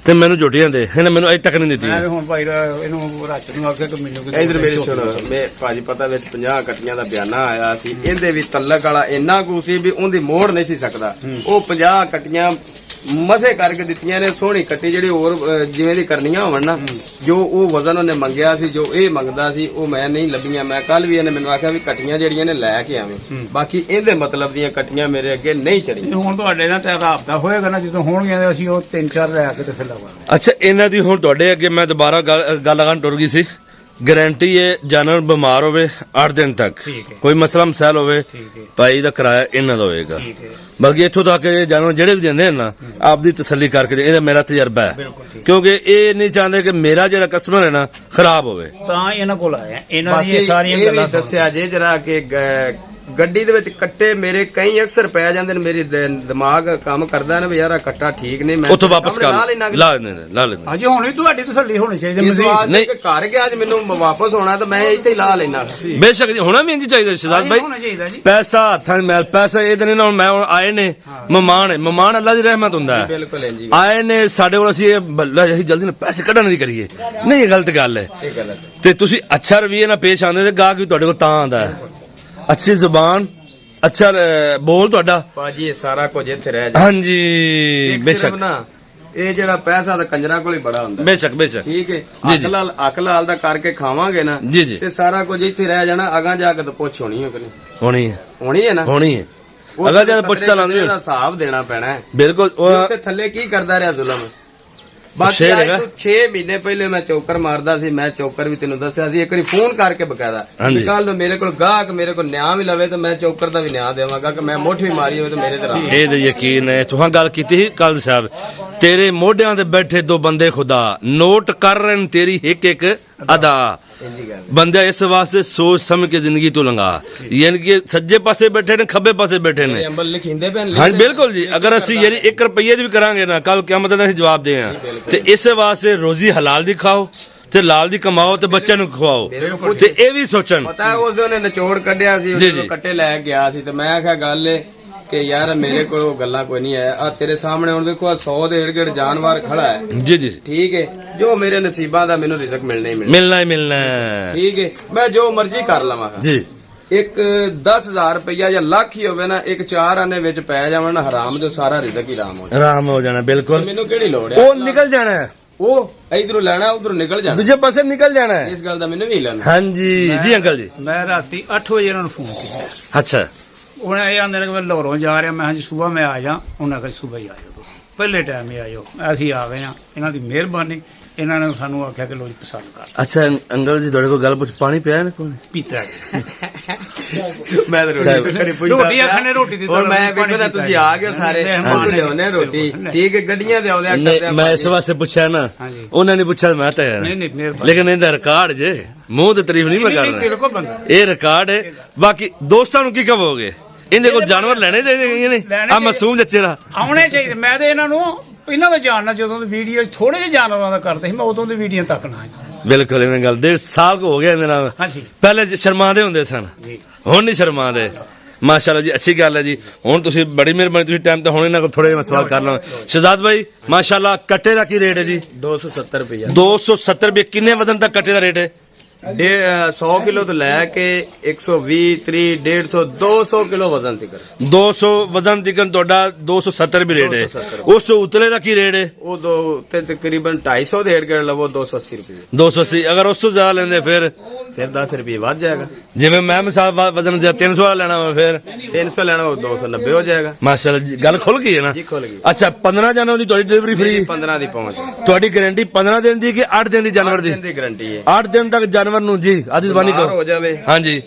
ਤੇ ਮੈਨੂੰ ਝੋਟੀਆਂ ਦੇ ਇਹਨੇ ਮੈਨੂੰ ਅਜੇ ਤੱਕ ਨਹੀਂ ਦਿੱਤੀ ਮੈਂ ਹੁਣ ਭਾਈ ਇਹਨੂੰ ਰਾਤ ਨੂੰ ਆਖਿਆ ਕਿ ਮੈਨੂੰ ਇਧਰ ਮੇਰੀ ਸੁਣੋ ਮੈਂ ਭਾਜੀ ਪਤਾ ਵਿੱਚ 50 ਕੱਟੀਆਂ ਦਾ ਬਿਆਨਾ ਆਇਆ ਸੀ ਇਹਦੇ ਵੀ ਤਲਕ ਵਾਲਾ ਇੰਨਾ ਕੁ ਸੀ ਵੀ ਉਹਦੀ ਮੋੜ ਨਹੀਂ ਸੀ ਸਕਦਾ ਉਹ 50 ਕੱਟੀਆਂ ਮਸੇ ਕਰਕੇ ਦਿੱਤੀਆਂ ਨੇ ਸੋਹਣੀ ਕੱਟੀ ਜਿਹੜੀ ਹੋਰ ਜਿਵੇਂ ਦੀ ਕਰਨੀਆਂ ਹੋਣ ਨਾ ਜੋ ਉਹ ਵਜ਼ਨ ਉਹਨੇ ਮੰਗਿਆ ਸੀ ਜੋ ਇਹ ਮੰਗਦਾ ਸੀ ਉਹ ਮੈਂ ਨਹੀਂ ਲੱਭੀਆਂ ਮੈਂ ਕੱਲ ਵੀ ਇਹਨੇ ਮੈਨੂੰ ਆਖਿਆ ਵੀ ਕੱਟੀਆਂ ਜਿਹੜੀਆਂ ਨੇ ਲੈ ਕੇ ਆਵੇਂ ਬਾਕੀ ਇਹਦੇ ਮਤਲਬ ਦੀਆਂ ਕੱਟੀਆਂ ਮੇਰੇ ਅੱਗੇ ਨਹੀਂ ਚੜੀਆਂ ਹੁਣ ਤੁਹਾਡੇ ਨਾਲ ਤਾਂ ਰਾਬਤਾ ਹੋਏਗਾ ਨਾ ਜਦੋਂ ਹੋਣਗੀਆਂ ਤੇ ਅਸੀਂ ਉਹ 3-4 ਲੈ ਕੇ ਤੇ ਫਿਰ ਲਵਾਂਗੇ ਅੱਛਾ ਇਹਨਾਂ ਦੀ ਹੁਣ ਤੁਹਾਡੇ ਅੱਗੇ ਮੈਂ ਦੁਬਾਰਾ ਗੱਲ ਲਗਾਉਣ ਟੁਰ ਗਈ ਸੀ ਗਾਰੰਟੀ ਹੈ ਜਾਨਵਰ ਬਿਮਾਰ ਹੋਵੇ 8 ਦਿਨ ਤੱਕ ਠੀਕ ਹੈ ਕੋਈ ਮਸਲਾ ਮਸਾਇਲ ਹੋਵੇ ਠੀਕ ਹੈ ਭਾਈ ਦਾ ਕਿਰਾਇਆ ਇਹਨਾਂ ਦਾ ਹੋਏਗਾ ਠੀਕ ਹੈ ਬਲਕਿ ਇੱਥੋਂ ਤੱਕ ਇਹ ਜਾਨਵਰ ਜਿਹੜੇ ਵੀ ਦਿੰਦੇ ਨੇ ਨਾ ਆਪਦੀ ਤਸੱਲੀ ਕਰਕੇ ਇਹਦਾ ਮੇਰਾ ਤਜਰਬਾ ਹੈ ਬਿਲਕੁਲ ਠੀਕ ਕਿਉਂਕਿ ਇਹ ਨਹੀਂ ਚਾਹੁੰਦੇ ਕਿ ਮੇਰਾ ਜਿਹੜਾ ਕਸਟਮਰ ਹੈ ਨਾ ਖਰਾਬ ਹੋਵੇ ਤਾਂ ਇਹਨਾਂ ਕੋਲ ਆਇਆ ਇਹਨਾਂ ਬਾਕੀ ਦੀਆਂ ਸਾਰੀਆਂ ਇਹ ਗੱਲਾਂ ਵੀ ਦੱਸਿਆ ਜੇ ਜਰਾ ਕਿ ਗੱਡੀ ਦੇ ਵਿੱਚ ਕੱਟੇ ਮੇਰੇ ਕਈ ਅਕਸਰ ਪੈ ਜਾਂਦੇ ਨੇ ਮੇਰੀ ਦਿਮਾਗ ਕੰਮ ਕਰਦਾ ਨਾ ਵੀ ਯਾਰ ਆਹ ਕੱਟਾ ਠੀਕ ਨਹੀਂ ਮੈਂ ਉੱਥੋਂ ਵਾਪਸ ਸਾਹਮਣੇ ਕਰ ਲੈਣਾ ਲਾ ਲੈਂਦੇ ਅਜੇ ਹੁਣ ਵੀ ਤੁਹਾਡੀ ਤਸੱਲੀ ਹੋਣੀ ਚਾਹੀਦੀ ਇਸ ਮਜ਼ੀਦ ਵਾਸਤੇ ਨਹੀਂ। ਕਿ ਘਰ ਗਿਆ ਅੱਜ ਮੈਨੂੰ ਵਾਪਸ ਹੋਣਾ ਤਾਂ ਮੈਂ ਇੱਥੇ ਹੀ ਲਾ ਲੈਣਾ ਬੇਸ਼ੱਕ ਜੀ ਹੋਣਾ ਵੀ ਇੰਜ ਚਾਹੀਦਾ ਸ਼ਹਜ਼ਾਦ ਭਾਈ ਹੋਣਾ ਚਾਹੀਦਾ ਜੀ ਪੈਸਾ ਹੱਥਾਂ 'ਚ ਮੈਲ ਪੈਸਾ ਇਹ ਤਾਂ ਨਹੀਂ ਨਾ ਹੁਣ ਮੈਂ ਹੁਣ ਆਏ ਨੇ ਮਹਿਮਾਨ ਅੱਲਾ ਦੀ ਰਹਿਮਤ ਹੁੰਦਾ ਹੈ ਬਿਲਕੁਲ ਇੰਜੀ ਆਏ ਨੇ ਸਾਡੇ ਕੋਲ ਅਸੀਂ ਅਸੀਂ ਜਲਦੀ ਨਾਲ ਪੈਸੇ ਕੱਢਣ ਦੀ ਕਰੀਏ ਨਹੀਂ ਇਹ ਗਲਤ ਗੱਲ ਹੈ ਇਹ ਗਲਤ ਤੇ ਤੁਸੀਂ ਅੱਛਾ ਰਵਈਏ ਨਾਲ ਪੇਸ਼ ਆਉਂਦੇ ਤੇ ਗਾਹਕ ਵੀ ਤੁਹਾਡੇ ਕੋਲ ਤਾਂ ਆਉਂਦਾ ਹੈ ਅੱਛੀ ਜ਼ੁਬਾਨ ਅੱਛਾ ਬੋਲ ਤੁਹਾਡਾ ਬਾਜੀ ਇਹ ਸਾਰਾ ਕੁਝ ਇੱਥੇ ਰਹਿ ਜਾ ਹਾਂਜੀ ਇੱਕ ਬੇਸ਼ੱਕ ਸਿਰਫ ਨਾ ਇਹ ਜਿਹੜਾ ਪੈਸਾ ਤਾਂ ਕੰਜਰਾਂ ਕੋਲ ਹੀ ਬੜਾ ਹੁੰਦਾ ਬੇਸ਼ੱਕ ਠੀਕ ਹੈ ਜੀ, ਜੀ। ਅੱਖ ਲਾਲ ਦਾ ਕਰਕੇ ਖਾਵਾਂਗੇ ਨਾ ਜੀ ਜੀ ਤੇ ਸਾਰਾ ਕੁਝ ਇੱਥੇ ਰਹਿ ਜਾਣਾ ਅਗਾਂ ਜਾ ਕੇ ਤਾਂ ਪੁੱਛ ਹੋਣੀ ਹੈ ਕਿ ਨਹੀਂ ਹੋਣੀ ਹੈ ਹੋਣੀ ਹੈ ਨਾ ਹੋਣੀ ਹੈ ਉਹ ਅਗਰ ਜਦ ਪੁੱਛਤਾ ਲਾਉਂਦੇ ਦਾ ਹਿਸਾਬ ਦੇਣਾ ਪੈਣਾ ਹੈ ਬਿਲਕੁਲ ਵੀ ਉੱਥੇ ਥੱਲੇ ਕੀ ਕਰਦਾ ਰਿਹਾ ਜ਼ੁਲਮ ਬਾਕੀ ਸ਼ੇਰ ਅੱਜ ਹੈਗਾ। ਤੋਂ 6 ਮਹੀਨੇ ਪਹਿਲੇ ਮੈਂ ਚੌਕਰ ਮਾਰਦਾ ਸੀ ਮੈਂ ਚੌਕਰ ਵੀ ਤੈਨੂੰ ਦੱਸਿਆ ਸੀ ਇੱਕ ਵਾਰੀ ਫੋਨ ਕਰਕੇ ਬਕਾਇਦਾ ਹਾਂਜੀ। ਕੱਲ ਨੂੰ ਮੇਰੇ ਕੋਲ ਗਾਹਕ ਮੇਰੇ ਕੋਲ ਨਿਆਂ ਵੀ ਲਵੇ ਤਾਂ ਮੈਂ ਚੌਕਰ ਦਾ ਵੀ ਨਿਆਂ ਦੇਵਾਂਗਾ ਕਿ ਮੈਂ ਮੁੱਠ ਵੀ ਮਾਰੀ ਹੋਵੇ ਤਾਂ ਮੇਰੇ ਤੇ ਰਾਹ ਇਹ ਤਾਂ ਯਕੀਨ ਹੈ ਤੁਹਾਂ ਗੱਲ ਕੀਤੀ ਸੀ ਕੱਲ ਸਾਹਿਬ ਤੇਰੇ ਮੋਢਿਆਂ ਤੇ ਬੈਠੇ ਦੋ ਬੰਦੇ ਖੁਦਾ ਨੋਟ ਕਰ ਰਹੇ ਨੇ ਤੇਰੀ ਇੱਕ ਇੱਕ ਅਦਾ ਇੰਜੀ ਗੱਲ ਬੰਦਾ ਇਸ ਵਾਸਤੇ ਸੋਚ ਸਮਝ ਕੇ ਜ਼ਿੰਦਗੀ ਤੋਂ ਲੰਘਾ ਯਾਨੀ ਕਿ ਸੱਜੇ ਪਾਸੇ ਬੈਠੇ ਨੇ ਖੱਬੇ ਪਾਸੇ ਬੈਠੇ ਨੇ ਇਹ ਅੰਬਲ ਲਿਖਿੰਦੇ ਪੈਣ ਹਾਂ ਬਿਲਕੁਲ ਜੀ ਅਗਰ ਅਸੀਂ ਯਾਨੀ 1 ਰੁਪਈਏ ਦੀ ਵੀ ਕਰਾਂਗੇ ਨਾ ਕੱਲ ਕਿਆਮਤ ਦਾ ਅਸੀਂ ਜਵਾਬ ਦੇ ਆ ਤੇ ਇਸੇ ਵਾਸਤੇ ਰੋਜ਼ੀ ਹਲਾਲ ਦੀ ਖਾਓ ਤੇ ਲਾਲ ਦੀ ਕਮਾਓ ਤੇ ਬੱਚਿਆਂ ਨੂੰ ਖਵਾਓ ਮੇਰੇ ਨੂੰ ਪੁੱਛ ਤੇ ਇਹ ਵੀ ਸੋਚਣ ਪਤਾ ਹੈ ਉਸ ਦਿਨ ਉਹਨੇ ਨਿਚੋੜ ਕੱਢਿਆ ਸੀ ਜੀ, ਉਹ ਜੀ। ਕੱਟੇ ਲੈ ਗਿਆ ਸੀ ਤੇ ਮੈਂ ਆਖਿਆ ਗੱਲ ਏ ਕਿ ਯਾਰ ਮੇਰੇ ਕੋਲ ਉਹ ਗੱਲਾਂ ਕੋਈ ਨਹੀਂ ਹੈ ਆ ਤੇਰੇ ਸਾਹਮਣੇ ਹੁਣ ਦੇਖੋ 100 ਦੇ ਏੜ ਜਾਨਵਰ ਖੜਾ ਹੈ ਜੀ ਜੀ ਠੀਕ ਹੈ ਜੋ ਮੇਰੇ ਨਸੀਬਾਂ ਦਾ ਮੈਨੂੰ ਰਿਜ਼ਕ ਮਿਲਣਾ ਹੀ ਮਿਲਣਾ ਮਿਲਣਾ ਹੀ ਮਿਲਣਾ ਹੈ। ਠੀਕ ਹੈ ਮੈਂ ਜੋ ਮਰਜ਼ੀ ਕਰ ਲਵਾਂਗਾ ਜੀ ਇੱਕ 10,000 ਰੁਪਇਆ ਜਾਂ ਲੱਖ ਹੀ ਹੋਵੇ ਨਾ ਇੱਕ 4 ਆਨੇ ਵਿੱਚ ਪੈ ਜਾਵਣ ਨਾ ਹਰਾਮ ਜੋ ਸਾਰਾ ਰਿਜ਼ਕ ਹੀ ਹਰਾਮ ਹੋ ਜਾਏ ਆਰਾਮ ਹੋ ਜਾਣਾ ਬਿਲਕੁਲ ਮੈਨੂੰ ਕਿਹੜੀ ਲੋੜ ਹੈ ਉਹ ਨਿਕਲ ਜਾਣਾ ਹੈ। ਉਹ ਇਧਰੋਂ ਲੈਣਾ ਉਧਰੋਂ ਨਿਕਲ ਜਾਣਾ, ਦੂਜੇ ਪਾਸੇ ਨਿਕਲ ਜਾਣਾ ਹੈ। ਇਸ ਗੱਲ ਦਾ ਮੈਨੂੰ ਵੀ ਲੈਣਾ। ਹਾਂਜੀ ਜੀ ਅੰਕਲ ਜੀ। ਮੈਂ ਰਾਤੀ 8 ਵਜੇ ਇਹਨਾਂ ਨੂੰ ਫੋਨ ਕੀਤਾ, ਅੱਛਾ ਉਹਨਾਂ ਇਹ ਆਂਦੇ ਨੇ ਕਿ ਮੈਂ ਲਾਹੌਰੋਂ ਜਾ ਰਿਹਾ। ਮੈਂ ਹਾਂਜੀ ਸਵੇਰ ਮੈਂ ਆ ਜਾ। ਉਹਨਾਂ ਕਹਿੰਦੇ ਸਵੇਰ ਹੀ ਆ ਜਾਓ, ਤੁਸੀਂ ਪਹਿਲੇ ਟਾਈਮ ਹੀ ਆ ਜਾਓ। ਅਸੀਂ ਆ ਗਏ ਆ, ਇਹਨਾਂ ਦੀ ਮਿਹਰਬਾਨੀ। ਇਹਨਾਂ ਨੇ ਸਾਨੂੰ ਆਖਿਆ ਕਿ ਲੋ ਜੀ ਪਸੰਦ ਕਰ। ਅੱਛਾ ਅੰਕਲ ਜੀ ਤੁਹਾਡੇ ਕੋਲ ਗੱਲ ਪੁੱਛ, ਪਾਣੀ ਪਿਆ ਨਾ ਕੋਈ? ਪੀਤਾ ਮੈਂ ਤਾਂ ਰੋਟੀ ਘਰੇ ਪੁੱਛਦਾ ਰੋਟੀ ਆਖਣੇ ਰੋਟੀ ਦੀ ਹੁਣ ਮੈਂ ਵੇਖੋ ਨਾ ਤੁਸੀਂ ਆ ਗਏ ਸਾਰੇ ਉਹ ਲਿਆਉਣੇ ਰੋਟੀ ਠੀਕ ਹੈ, ਗੱਡੀਆਂ ਦੇ ਆਉਂਦੇ ਨਹੀਂ, ਮੈਂ ਇਸ ਵਾਸਤੇ ਪੁੱਛਿਆ ਨਾ, ਹਾਂਜੀ। ਉਹਨਾਂ ਨੇ ਪੁੱਛਿਆ ਮੈਂ ਤਾਂ ਯਾਰ ਨਹੀਂ ਨਹੀਂ ਮਿਹਰਬਾਨੀ। ਲੇਕਿਨ ਇਹਦਾ ਰਿਕਾਰਡ ਜੇ, ਮੂੰਹ ਤੇ ਤਾਰੀਫ ਨਹੀਂ ਮੈਂ ਕਰਦਾ, ਬਿਲਕੁਲ ਬੰਦਾ ਇਹ ਰਿਕਾਰਡ ਹੈ। ਬਾਕੀ ਦੋਸਤਾਂ ਨੂੰ ਕੀ ਕਹੋਗੇ? ਇਹਦੇ ਕੋਲ ਜਾਨਵਰ ਲੈਣੇ ਚਾਹੀਦੇ ਨੇ ਆ ਮਾਸੂਮ ਜੱਚੇ ਦਾ ਆਉਣੇ ਚਾਹੀਦੇ। ਮੈਂ ਤੇ ਇਹਨਾਂ ਨੂੰ ਇਹਨਾਂ ਦਾ ਜਾਣਨਾ, ਜਦੋਂ ਦੀ ਵੀਡੀਓ ਥੋੜੇ ਜਿਹੇ ਜਾਨਵਰਾਂ ਦਾ ਕਰਦੇ ਸੀ, ਮੈਂ ਉਦੋਂ ਦੀ ਵੀਡੀਓ ਤੱਕਣਾ। ਬਿਲਕੁਲ ਇਹਨਾਂ ਗੱਲ 1.5 ਸਾਲ ਹੋ ਗਿਆ ਇਹਦੇ ਨਾਲ। ਹਾਂਜੀ ਪਹਿਲੇ ਸ਼ਰਮਾਉਂਦੇ ਹੁੰਦੇ ਸਨ, ਜੀ ਹੁਣ ਨਹੀਂ ਸ਼ਰਮਾਉਂਦੇ। ਮਾਸ਼ਾਅੱਲਾ ਜੀ, ਅੱਛੀ ਗੱਲ ਹੈ ਜੀ। ਹੁਣ ਤੁਸੀਂ ਬੜੀ ਮਿਹਰਬਾਨੀ, ਤੁਸੀਂ ਟਾਈਮ ਤੇ ਹੁਣ ਇਹਨਾਂ ਕੋਲ ਥੋੜੇ ਜਿਹਾ ਸਵਾਲ ਕਰ ਲਵਾਂ। ਸ਼ਹਜ਼ਾਦ ਭਾਈ ਮਾਸ਼ਾਅੱਲਾ, ਕੱਟੇ ਦਾ ਕੀ ਰੇਟ ਹੈ ਜੀ? 270 ਰੁਪਏ। 270 ਰੁਪਏ। ਕਿੰਨੇ ਵਜ਼ਨ ਤੱਕ ਕੱਟੇ ਦਾ ਰੇਟ ਹੈ? 100 ਕਿਲੋ ਤੋਂ ਲੈ ਕੇ 120 30 150 200 ਕਿਲੋ ਵਜ਼ਨ ਤੱਕ। 200 ਵਜ਼ਨ ਤੱਕ ਤੁਹਾਡਾ 270 ਰੁਪਏ ਰੇਟ ਹੈ। 270 ਉਸ ਤੋਂ ਉਤਲੇ ਦਾ ਕੀ ਰੇਟ ਹੈ? ਉਹ ਦੋ ਤੇ ਤਕਰੀਬਨ 250 ਦੇ ਏੜ ਕੇ ਲਵੋ 280 ਰੁਪਏ। 280। ਅਗਰ ਉਸ ਤੋਂ ਜ਼ਿਆਦਾ ਲੈਂਦੇ ਫਿਰ 10 ਰੁਪਏ ਵੱਧ ਜਾਏਗਾ। ਜਿਵੇਂ ਮੈਂ ਮਿਸਾਲ ਵਜ਼ਨ 300 ਵਾਲਾ ਲੈਣਾ ਵਾ ਫਿਰ 300 ਲੈਣਾ ਉਹ 290 ਹੋ ਜਾਏਗਾ। ਮਾਸ਼ਾਅੱਲਾ ਜੀ, ਗੱਲ ਖੁੱਲ ਗਈ ਹੈ ਨਾ? ਜੀ ਖੁੱਲ ਗਈ। ਅੱਛਾ, 15 ਜਨਵਰੀ ਦੀ ਤੁਹਾਡੀ ਡਿਲੀਵਰੀ ਫ੍ਰੀ? 15 ਦੀ ਪਹੁੰਚ। ਤੁਹਾਡੀ ਗਾਰੰਟੀ 15 ਦਿਨ ਦੀ ਕਿ 8 ਦਿਨ ਦੀ ਜਾਨਵਰ ਦੀ? 8 ਦਿਨ ਦੀ ਗਾਰੰਟੀ ਹੈ। 8 ਦਿਨ ਤੱਕ ਜਾਨਵਰ ਨੂੰ ਜੀ ਆਦੀ ਜ਼ਬਾਨੀ ਬਿਮਾਰ ਕਹੋ। ਹੋ ਜਾਵੇ, ਹਾਂਜੀ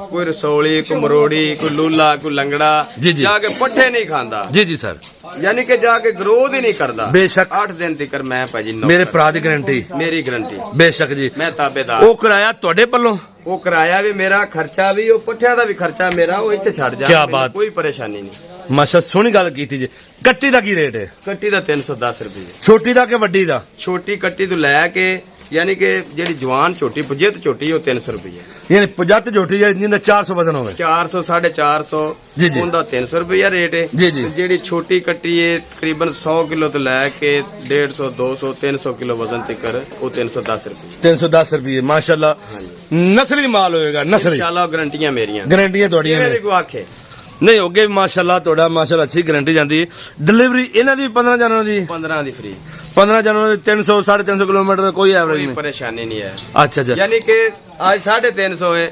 ਕੋਈ ਰਸੌਲੀ, ਕੋਈ ਮਰੋੜੀ, ਕੋਈ ਲੂਲਾ, ਕੋਈ ਲੰਗੜਾ, ਜੀ, ਜੀ। ਜਾ ਕੇ ਪੱਠੇ ਨਹੀਂ ਖਾਂਦਾ, ਜੀ ਜੀ ਸਰ, ਯਾਨੀ ਕਿ ਜਾ ਕੇ ਗਰੋਥ ਹੀ ਨਹੀਂ ਕਰਦਾ, ਬੇਸ਼ੱਕ 8 ਦਿਨ ਤੱਕ ਮੈਂ ਭਾਜੀ ਮੇਰੇ ਭਰਾ ਦੀ ਗਾਰੰਟੀ, ਮੇਰੀ ਗਾਰੰਟੀ, ਬੇਸ਼ੱਕ ਜੀ। ਮੈਂ ਤਾਬੇਦਾਰ। ਉਹ ਕਿਰਾਇਆ ਤੁਹਾਡੇ ਪੱਲੋਂ? ਉਹ ਕਿਰਾਇਆ ਵੀ ਮੇਰਾ, ਖਰਚਾ ਵੀ, ਉਹ ਪੱਠਿਆਂ ਦਾ ਵੀ ਖਰਚਾ ਮੇਰਾ, ਉਹ ਇੱਥੇ ਛੱਡ ਜਾ। ਕਿਆ ਬਾਤ। ਕੋਈ ਪਰੇਸ਼ਾਨੀ ਨਹੀਂ। ਮਾਸ਼ਾ, ਸੋਹਣੀ ਗੱਲ ਕੀਤੀ ਜੀ। ਕੱਟੀ ਦਾ ਕੀ ਰੇਟ ਹੈ? ਕੱਟੀ ਦਾ 310 ਰੁਪਏ। ਛੋਟੀ ਦਾ ਕਿ ਵੱਡੀ ਦਾ? ਛੋਟੀ ਕੱਟੀ ਤੋਂ ਲੈ ਕੇ ਯਾਨੀ ਕਿ ਜਿਹੜੀ ਜਵਾਨ ਝੋਟੀ ਪੁਜੇ ਤੋਂ ਛੋਟੀ ਉਹ 300 ਰੁਪਏ। ਯਾਨੀ 50 ਝੋਟੀ ਜਿਹਦਾ 400 ਵਜ਼ਨ ਹੋਵੇ। 400 450 ਜੀ, ਜੀ। ਉਹਦਾ 300 ਰੁਪਏ ਰੇਟ ਹੈ। ਜੀ, ਜੀ। ਤੇ ਜਿਹੜੀ ਛੋਟੀ ਕੱਟੀ ਹੈ ਤਕਰੀਬਨ 100 ਕਿਲੋ ਤੋਂ ਲੈ ਕੇ 150 200 300 ਕਿਲੋ ਵਜ਼ਨ ਤੱਕ ਉਹ 310 ਰੁਪਏ। 310 ਰੁਪਏ। ਮਾਸ਼ਾਅੱਲਾ, ਨਸਲੀ ਮਾਲ ਹੋਏਗਾ, ਨਸਲੀ। ਇਨਸ਼ਾਅੱਲਾ ਗਰੰਟੀਆਂ ਮੇਰੀਆਂ, ਗਾਰੰਟੀਆਂ ਤੁਹਾਡੀਆਂ ਮੇਰੇ ਨੇ। ਕੋ ਆਖੇ ਨਹੀਂ ਹੋਗੇ ਮਾਸ਼ਾਅੱਲਾ, ਤੁਹਾਡਾ ਮਾਸ਼ਾਅੱਲਾ ਅੱਛੀ ਗਾਰੰਟੀ ਜਾਂਦੀ ਹੈ। ਡਿਲੀਵਰੀ ਇਹਨਾਂ ਦੀ 15 ਜਨਵਰੀ ਦੀ? 15 ਦੀ ਫ੍ਰੀ। 15 ਜਨਵਰੀ 300 350 ਕਿਲੋਮੀਟਰ ਦਾ ਕੋਈ ਐਵਰੇਜ ਕੋਈ ਨਹੀਂ? ਪਰੇਸ਼ਾਨੀ ਨਹੀਂ ਹੈ। ਅੱਛਾ ਅੱਛਾ। ਯਾਨੀ ਕਿ ਅੱਜ 350 ਹੈ,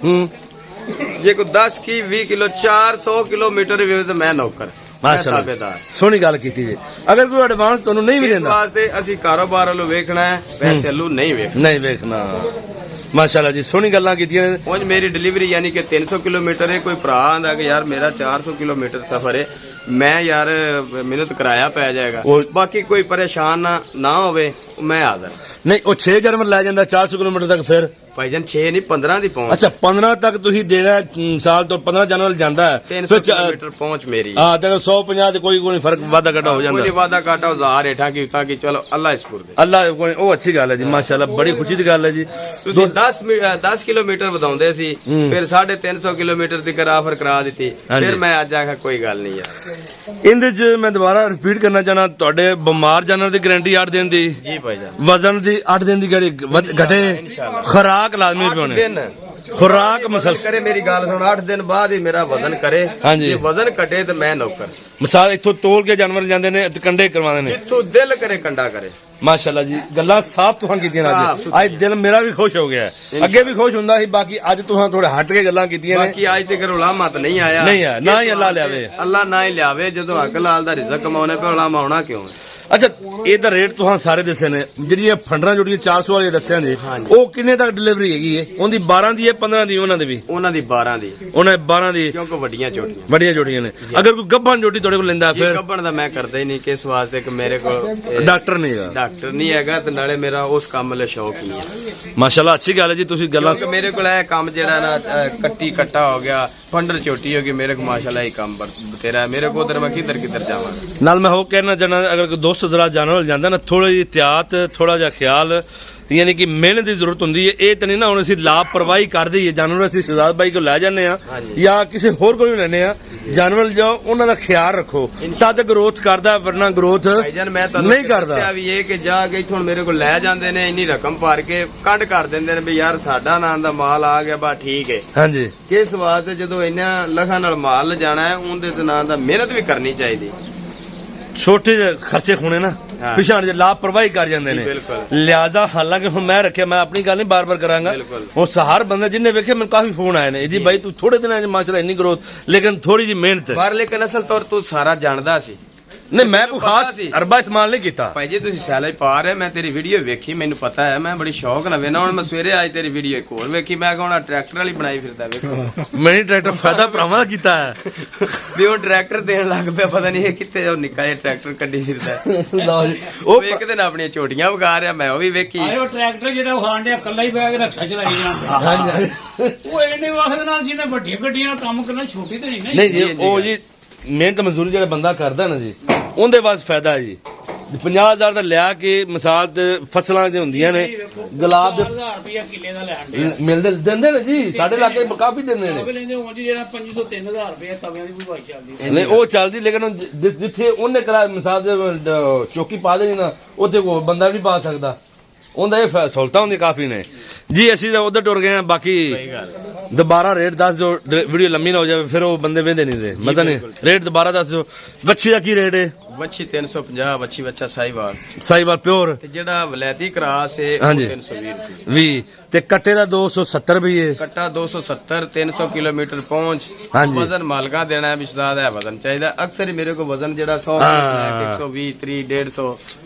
ਜੇ ਕੋਈ 10 ਕੀ 20 ਕਿਲੋ 400 ਕਿਲੋਮੀਟਰ ਵੀ ਹੋਵੇ ਤਾਂ ਮੈਂ ਨੌਕਰ, ਮੈਂ ਮਾਸ਼ਾਅੱਲਾ, ਤਾਬੇਦਾਰ। ਸੋਹਣੀ ਗੱਲ ਕੀਤੀ ਜੀ। ਅਗਰ ਕੋਈ ਐਡਵਾਂਸ ਤੁਹਾਨੂੰ ਨਹੀਂ ਵੀ ਇਸ ਦਿੰਦਾ? ਵਾਸਤੇ ਅਸੀਂ ਕਾਰੋਬਾਰ ਵੱਲੋਂ ਵੇਖਣਾ ਹੈ, ਪੈਸੇ ਵੱਲੋਂ ਨਹੀਂ ਵੇਖਣਾ। ਨਹੀਂ ਵੇਖਣਾ। ਮਾਸ਼ਾਅੱਲਾ ਜੀ, ਸੋਹਣੀ ਗੱਲਾਂ ਕੀਤੀਆਂ ਨੇ। ਉਂਝ ਮੇਰੀ ਡਿਲੀਵਰੀ ਯਾਨੀ ਕਿ 300 ਕਿਲੋਮੀਟਰ ਹੈ। ਕੋਈ ਭਰਾ ਆਂਦਾ ਕਿ ਯਾਰ ਮੇਰਾ 400 ਕਿਲੋਮੀਟਰ ਸਫ਼ਰ ਹੈ, ਮੈਂ ਯਾਰ ਮਿਹਨਤ ਕਰਾਇਆ ਪੈ ਜਾਏਗਾ, ਬਾਕੀ ਕੋਈ ਪਰੇਸ਼ਾਨ ਨਾ ਹੋਵੇ, ਮੈਂ ਹਾਜ਼ਰ। ਨਹੀਂ, ਉਹ 6 ਜਨਵਰੀ ਲੈ ਜਾਂਦਾ 400 ਕਿਲੋਮੀਟਰ ਤੱਕ ਫਿਰ? ਭਾਈਜਾਨ 6 ਨਹੀਂ 15 ਦੀ ਪਹੁੰਚ। ਅੱਛਾ, 15 ਤੱਕ ਤੁਸੀਂ ਦੇਣਾ ਸਾਲ ਤੋਂ 15 ਜਨਵਰੀ ਜਾਂਦਾ ਹੈ 300 ਕਿਲੋਮੀਟਰ ਪਹੁੰਚ ਮੇਰੀ। ਹਾਂ, ਤੇ 150 ਤੇ ਕੋਈ ਫਰਕ ਵਾਧਾ ਘਟਾ ਹੋ ਜਾਂਦਾ। ਕੋਈ ਵਾਦਾ ਘਾਟਾ 1000 ਹੇਠਾਂ ਕੀਤਾ ਕਿ ਚਲੋ ਅੱਲਾ ਇਸ ਪੁਰ ਦੇ। ਅੱਲਾ ਕੋਈ, ਉਹ ਅੱਛੀ ਗੱਲ ਹੈ ਜੀ। ਮਾਸ਼ਾਅੱਲਾ, ਬੜੀ ਖੁਸ਼ੀ ਦੀ ਗੱਲ ਹੈ ਜੀ। ਤੁਸੀਂ 10 ਕਿਲੋਮੀਟਰ ਵਧਾਉਂਦੇ ਸੀ, ਫਿਰ 350 ਕਿਲੋਮੀਟਰ ਦੀ ਆਫਰ ਕਰਾ ਦਿੱਤੀ, ਫਿਰ ਮੈਂ ਅੱਜ ਆਖਿਆ ਕੋਈ ਗੱਲ ਨਹੀਂ ਯਾਰ। ਇਹਦੇ ਚ ਮੈਂ ਦੁਬਾਰਾ ਰਿਪੀਟ ਕਰਨਾ ਚਾਹਨਾ, ਤੁਹਾਡੇ ਬਿਮਾਰ ਜਾਨਵਰ ਦੀ ਗਾਰੰਟੀ 8 ਦਿਨ ਦੀ? ਜੀ ਭਾਈਜਾਨ। ਵਜ਼ਨ ਦੀ 8 ਦਿਨ ਦੀ ਗਾਰੰਟੀ ਘਟੇ? ਇਨਸ਼ਾਅੱਲਾ। ਖੁਰਾਕ ਲਾਜ਼ਮੀ ਪਾਉਣੀ। ਖੁਰਾਕ ਮਸਲ ਕਰੇ, ਮੇਰੀ ਗੱਲ ਸੁਣ, 8 ਦਿਨ ਬਾਅਦ ਹੀ ਮੇਰਾ ਵਜ਼ਨ ਕਰੇ। ਹਾਂਜੀ। ਜੇ ਵਜ਼ਨ ਘਟੇ ਤਾਂ ਮੈਂ ਨੌਕਰ। ਮਿਸਾਲ ਇੱਥੋਂ ਤੋਲ ਕੇ ਜਾਨਵਰ ਜਾਂਦੇ ਨੇ ਤੇ ਕੰਡੇ ਕਰਵਾਉਂਦੇ ਨੇ। ਜਿੱਥੋਂ ਦਿਲ ਕਰੇ ਕੰਡਾ ਕਰੇ। ਮਾਸ਼ਾਅੱਲਾ ਜੀ, ਗੱਲਾਂ ਸਾਫ਼ ਤੁਹਾਂ ਕੀਤੀਆਂ ਅੱਜ ਦਿਲ ਮੇਰਾ ਵੀ ਖੁਸ਼ ਹੋ ਗਿਆ। ਅੱਗੇ ਵੀ ਖੁਸ਼ ਹੁੰਦਾ ਸੀ, ਬਾਕੀ ਅੱਜ ਤੁਹਾਂ ਥੋੜੇ ਹਟ ਕੇ ਗੱਲਾਂ ਕੀਤੀਆਂ ਨੇ। ਬਾਕੀ ਅੱਜ ਤੱਕ ਉਲਾਮਾ ਤਾਂ ਨਹੀਂ ਆਇਆ, ਨਹੀਂ ਆਇਆ, ਨਾ ਹੀ ਅੱਲਾ ਲਿਆਵੇ। ਅੱਲਾ ਨਾ ਹੀ ਲਿਆਵੇ। ਜਦੋਂ ਹੱਕ ਲਾਲ ਦਾ ਰਿਜ਼ਕ ਕਮਾਉਣੇ ਪਏ, ਉਲਾਮਾ ਆਉਣਾ ਕਿਉਂ ਹੈ? ਅੱਛਾ, ਇਹ ਤਾਂ ਰੇਟ ਤੁਹਾਂ ਸਾਰੇ ਦੱਸੇ ਨੇ। ਜਿਹੜੀਆਂ ਫੰਡਰਾਂ ਜੁੜੀਆਂ 400 ਵਾਲੀਆਂ ਦੱਸਿਆ ਨੇ, ਉਹ ਕਿੰਨੇ ਤੱਕ ਡਿਲੀਵਰੀ ਹੈਗੀ ਹੈ? ਉਹਦੀ 12 ਦੀ ਹੈ, 15 ਦੀ? ਉਹਨਾਂ ਦੇ ਵੀ? ਉਹਨਾਂ ਦੀ 12 ਦੀ। ਉਹਨਾਂ 12 ਦੀ, ਕਿਉਂਕਿ ਵੱਡੀਆਂ ਚੋਟੀਆਂ ਵੱਡੀਆਂ ਜੋੜੀਆਂ ਨੇ। ਅਗਰ ਕੋਈ ਗੱਭਣ ਜੋਟੀ ਤੁਹਾਡੇ ਕੋਲ ਲੈਂਦਾ ਫਿਰ? ਗੱਭਣ ਦਾ ਮੈਂ ਕਰਦਾ ਹੀ ਨਹੀਂ, ਕਿਸ ਵਾਸਤੇ ਕਿ ਮੇਰੇ ਕੋਲ ਡਾਕਟਰ ਨਹੀਂ ਹੈਗਾ। ਡਾਕਟਰ ਨਹੀਂ ਹੈਗਾ, ਤੇ ਨਾਲੇ ਮੇਰਾ ਉਸ ਕੰਮ ਲਈ ਸ਼ੌਕ ਨਹੀਂ ਹੈ। ਮਾਸ਼ਾਅੱਲਾ, ਅੱਛੀ ਗੱਲ ਹੈ ਜੀ। ਤੁਸੀਂ ਗੱਲਾਂ, ਕਿਉਂਕਿ ਮੇਰੇ ਕੋਲ ਇਹ ਕੰਮ ਜਿਹੜਾ ਨਾ ਕੱਟੀ ਕੱਟਾ ਹੋ ਗਿਆ, ਫੰਡਰ ਚੋਟੀ ਹੋ ਗਈ, ਮੇਰੇ ਕੋਲ ਮਾਸ਼ਾਅੱਲਾ ਇਹ ਕੰਮ ਬਤੇਰਾ ਹੈ। ਮੇਰੇ ਕੋਲ ਉਧਰ ਮੈਂ ਕਿੱਧਰ ਜਾਵਾਂ। ਨਾਲ ਮੈਂ ਉਹ ਕਹਿਣਾ ਚਾਹਨਾ, ਅਗਰ ਕੋਈ ਦੋਸਤ ਜ਼ਰਾ ਜਾਨਵਰ ਜਾਂਦਾ ਨਾ, ਥੋੜੀ ਜਿਹੀ ਇhtiyat, ਥੋੜਾ ਜਿਹਾ ਖਿਆਲ, ਯਾਨੀ ਕਿ ਮਿਹਨਤ ਦੀ ਜ਼ਰੂਰਤ ਹੁੰਦੀ ਹੈ। ਇਹ ਤਾਂ ਨਹੀਂ ਨਾ ਹੁਣ ਅਸੀਂ ਲਾਪਰਵਾਹੀ ਕਰ ਦਈਏ ਜਾਨਵਰ। ਅਸੀਂ ਸ਼ਹਜ਼ਾਦ ਭਾਈ ਕੋਲ ਲੈ ਜਾਂਦੇ ਆ ਜਾਂ ਕਿਸੇ ਹੋਰ ਕੋਲ ਵੀ ਲੈਂਦੇ ਆ, ਜਾਨਵਰ ਜਾਓ ਉਹਨਾਂ ਦਾ ਖਿਆਲ ਰੱਖੋ, ਤਦ ਗਰੋਥ ਕਰਦਾ, ਵਰਨਾ ਗਰੋਥ ਮੈਂ ਤੁਹਾਨੂੰ ਨਹੀਂ ਕਰਦਾ। ਦੱਸਿਆ ਵੀ ਇਹ ਕਿ ਜਾ ਕੇ ਇੱਥੋਂ ਮੇਰੇ ਕੋਲ ਲੈ ਜਾਂਦੇ ਨੇ, ਇੰਨੀ ਰਕਮ ਭਰ ਕੇ ਕੱਢ ਕਰ ਦਿੰਦੇ ਨੇ ਵੀ ਯਾਰ ਸਾਡਾ ਨਾਂ ਦਾ ਮਾਲ ਆ ਗਿਆ, ਬਾ ਠੀਕ ਹੈ। ਹਾਂਜੀ, ਕਿਸ ਵਾਸਤੇ ਜਦੋਂ ਇਹਨਾਂ ਲੱਖਾਂ ਨਾਲ ਮਾਲ ਲਿਜਾਣਾ ਹੈ, ਉਹਦੇ ਤੇ ਨਾਂ ਦਾ ਮਿਹਨਤ ਵੀ ਕਰਨੀ ਚਾਹੀਦੀ। ਛੋਟੇ ਜਿਹੇ ਖਰਚੇ ਖੋਣੇ ਨਾ ਹਾਂ। ਪਿਛਾਣ ਜੇ ਲਾਪਰਵਾਹੀ ਕਰ ਜਾਂਦੇ ਨੇ ਬਿਲਕੁਲ। ਲਿਹਾਜ਼ਾ ਹਾਲਾਂਕਿ ਹੁਣ ਮੈਂ ਰੱਖਿਆ, ਮੈਂ ਆਪਣੀ ਗੱਲ ਨਹੀਂ ਬਾਰ-ਬਾਰ ਕਰਾਂਗਾ, ਬਿਲਕੁਲ। ਉਹ ਹਰ ਬੰਦੇ ਜਿੰਨੇ ਵੇਖੇ ਮੈਨੂੰ ਕਾਫੀ ਫੋਨ ਆਏ ਨੇ ਜੀ ਬਾਈ ਤੂੰ ਥੋੜੇ ਦਿਨਾਂ 'ਚ ਮਾਸ਼ਾਅੱਲਾ ਇੰਨੀ ਗਰੋਥ, ਲੇਕਿਨ ਥੋੜੀ ਜਿਹੀ ਮਿਹਨਤ ਪਰ ਲੇਕਿਨ ਅਸਲ ਤੌਰ ਤੂੰ ਸਾਰਾ ਜਾਣਦਾ ਸੀ ਨਹੀਂ, ਮੈਂ ਕੋਈ ਪਤਾ ਖਾਸ ਸੀ। ਅਰਬਾ ਇਸਤੇਮਾਲ ਨਹੀਂ ਕੀਤਾ। ਭਾਈ ਜੀ ਤੁਸੀਂ ਸੈਲਜ ਪਾ ਰਹੇ, ਮੈਂ ਤੇਰੀ ਵੀਡੀਓ ਵੇਖੀ, ਮੈਨੂੰ ਪਤਾ ਹੈ, ਮੈਂ ਬੜੀ ਸ਼ੌਕ ਨਾਲ ਵੇਖਣਾ। ਹੁਣ ਮੈਂ ਸਵੇਰੇ ਅੱਜ ਤੇਰੀ ਵੀਡੀਓ ਇੱਕ ਹੋਰ ਵੇਖੀ, ਮੈਂ ਕਹਣਾ ਟਰੈਕਟਰ ਵਾਲੀ ਬਣਾਈ ਫਿਰਦਾ ਵੇਖੋ ਮੈਨੇ ਟਰੈਕਟਰ ਫਾਇਦਾ ਭਰਾਵਾਂ ਦਾ ਕੀਤਾ ਹੈ। ਵੀ ਉਹ ਟਰੈਕਟਰ ਦੇਣ ਲੱਗ ਪਿਆ, ਪਤਾ ਨਹੀਂ ਇਹ ਕਿੱਥੇ ਉਹ ਨਿੱਕਾ ਜਿਹਾ ਟਰੈਕਟਰ ਕੱਢੀ ਫਿਰਦਾ। ਲਓ ਜੀ, ਉਹ ਇੱਕ ਦਿਨ ਆਪਣੀਆਂ ਛੋਟੀਆਂ ਵਿਖਾ ਰਿਹਾ, ਮੈਂ ਉਹ ਵੀ ਵੇਖੀ। ਆਏ ਉਹ ਟਰੈਕਟਰ ਜਿਹੜਾ ਉਹ ਖਾਣ ਡਿਆ ਕੱਲਾ ਹੀ ਬੈਗ ਰਕਸ਼ਾ ਚਲਾਈ ਜਾਂਦਾ। ਹਾਂਜੀ ਹਾਂਜੀ। ਉਹ ਇਹਨੇ ਵਕਤ ਨਾਲ ਜਿਹਨੇ ਵੱਡੀਆਂ ਗੱਡੀਆਂ ਨਾਲ ਕੰਮ ਕਰਨਾ, ਛੋਟੀ ਤੇ ਨਹੀਂ ਨਾ। ਨਹੀਂ ਜੀ, ਉਹ ਜੀ ਮਿਹਨਤ ਮਜ਼ਦੂਰੀ ਜਿਹੜਾ ਬੰਦਾ ਕਰਦਾ ਨਾ ਜੀ, ਉਹਦੇ ਵਾਸਤੇ ਫਾਇਦਾ ਹੈ ਜੀ। 50,000 ਦਾ ਲਿਆ ਕੇ ਮਿਸਾਲ ਤੇ ਫਸਲਾਂ ਜੇ ਹੁੰਦੀਆਂ ਨੇ ਗੁਲਾਬ ਦੇ 1000 ਰੁਪਇਆ ਕਿੱਲੇ ਦਾ ਲੈਣ ਦੇ ਮਿਲਦੇ ਦਿੰਦੇ ਨੇ ਜੀ, ਸਾਡੇ ਇਲਾਕੇ ਕਾਫੀ ਦਿੰਦੇ ਨੇ। ਉਹ ਲੈਂਦੇ ਉਂਝ ਜਿਹੜਾ 2500 3000 ਰੁਪਇਆ ਤਵਿਆਂ ਦੀ ਭੁਗਾਈ ਚੱਲਦੀ ਸੀ। ਨਹੀਂ ਉਹ ਚੱਲਦੀ, ਲੇਕਿਨ ਉਹ ਜਿੱਥੇ ਉਹਨੇ ਕਰਾ ਮਿਸਾਲ ਦੇ ਚੌਕੀ ਪਾ ਦੇਣੀ ਨਾ, ਉੱਥੇ ਕੋਈ ਬੰਦਾ ਵੀ ਪਾ ਸਕਦਾ। ਉਹਦਾ ਇਹ ਸਹੂਲਤਾਂ ਹੁੰਦੀਆਂ ਕਾਫੀ ਨੇ ਜੀ। ਅਸੀਂ ਤਾਂ ਉਧਰ ਟੁਰ ਗਏ ਹਾਂ, ਬਾਕੀ ਦੁਬਾਰਾ ਰੇਟ ਦੱਸ ਦਿਓ, ਵੀਡੀਓ ਲੰਮੀ ਨਾ ਹੋ ਜਾਵੇ, ਫਿਰ ਉਹ ਬੰਦੇ ਵੇਂਦੇ ਨਹੀਂ ਦੇ ਮਤਲਬ ਨਹੀਂ। ਰੇਟ ਦੁਬਾਰਾ ਦੱਸ ਦਿਓ। ਵੱਛੀ ਦਾ ਕੀ ਰੇਟ ਹੈ? ਵੱਛੀ 350, ਵੱਛੀ ਬੱਚਾ ਸਾਈਵਾਲ ਸਾਈਵਾਲ ਪਿਓਰ ਤੇ ਜਿਹੜਾ ਵਲੈਤੀ ਕਰਾਸ ਹੈ ਉਹ ਹਾਂਜੀ। 320 ਰੁਪਏ। 20 ਤੇ ਕੱਟੇ ਦਾ 270 ਰੁਪਏ। ਕੱਟਾ 270, 300 ਕਿਲੋਮੀਟਰ ਪਹੁੰਚ। ਹਾਂਜੀ। ਵਜ਼ਨ ਮਾਲਕਾ ਦੇਣਾ ਹੈ, ਵਿਸ਼ਦਾਦ ਹੈ ਵਜ਼ਨ ਚਾਹੀਦਾ। ਅਕਸਰ ਹੀ ਮੇਰੇ ਕੋਲ ਵਜ਼ਨ ਜਿਹੜਾ 100 ਹਾਂ। 120, 30, 150,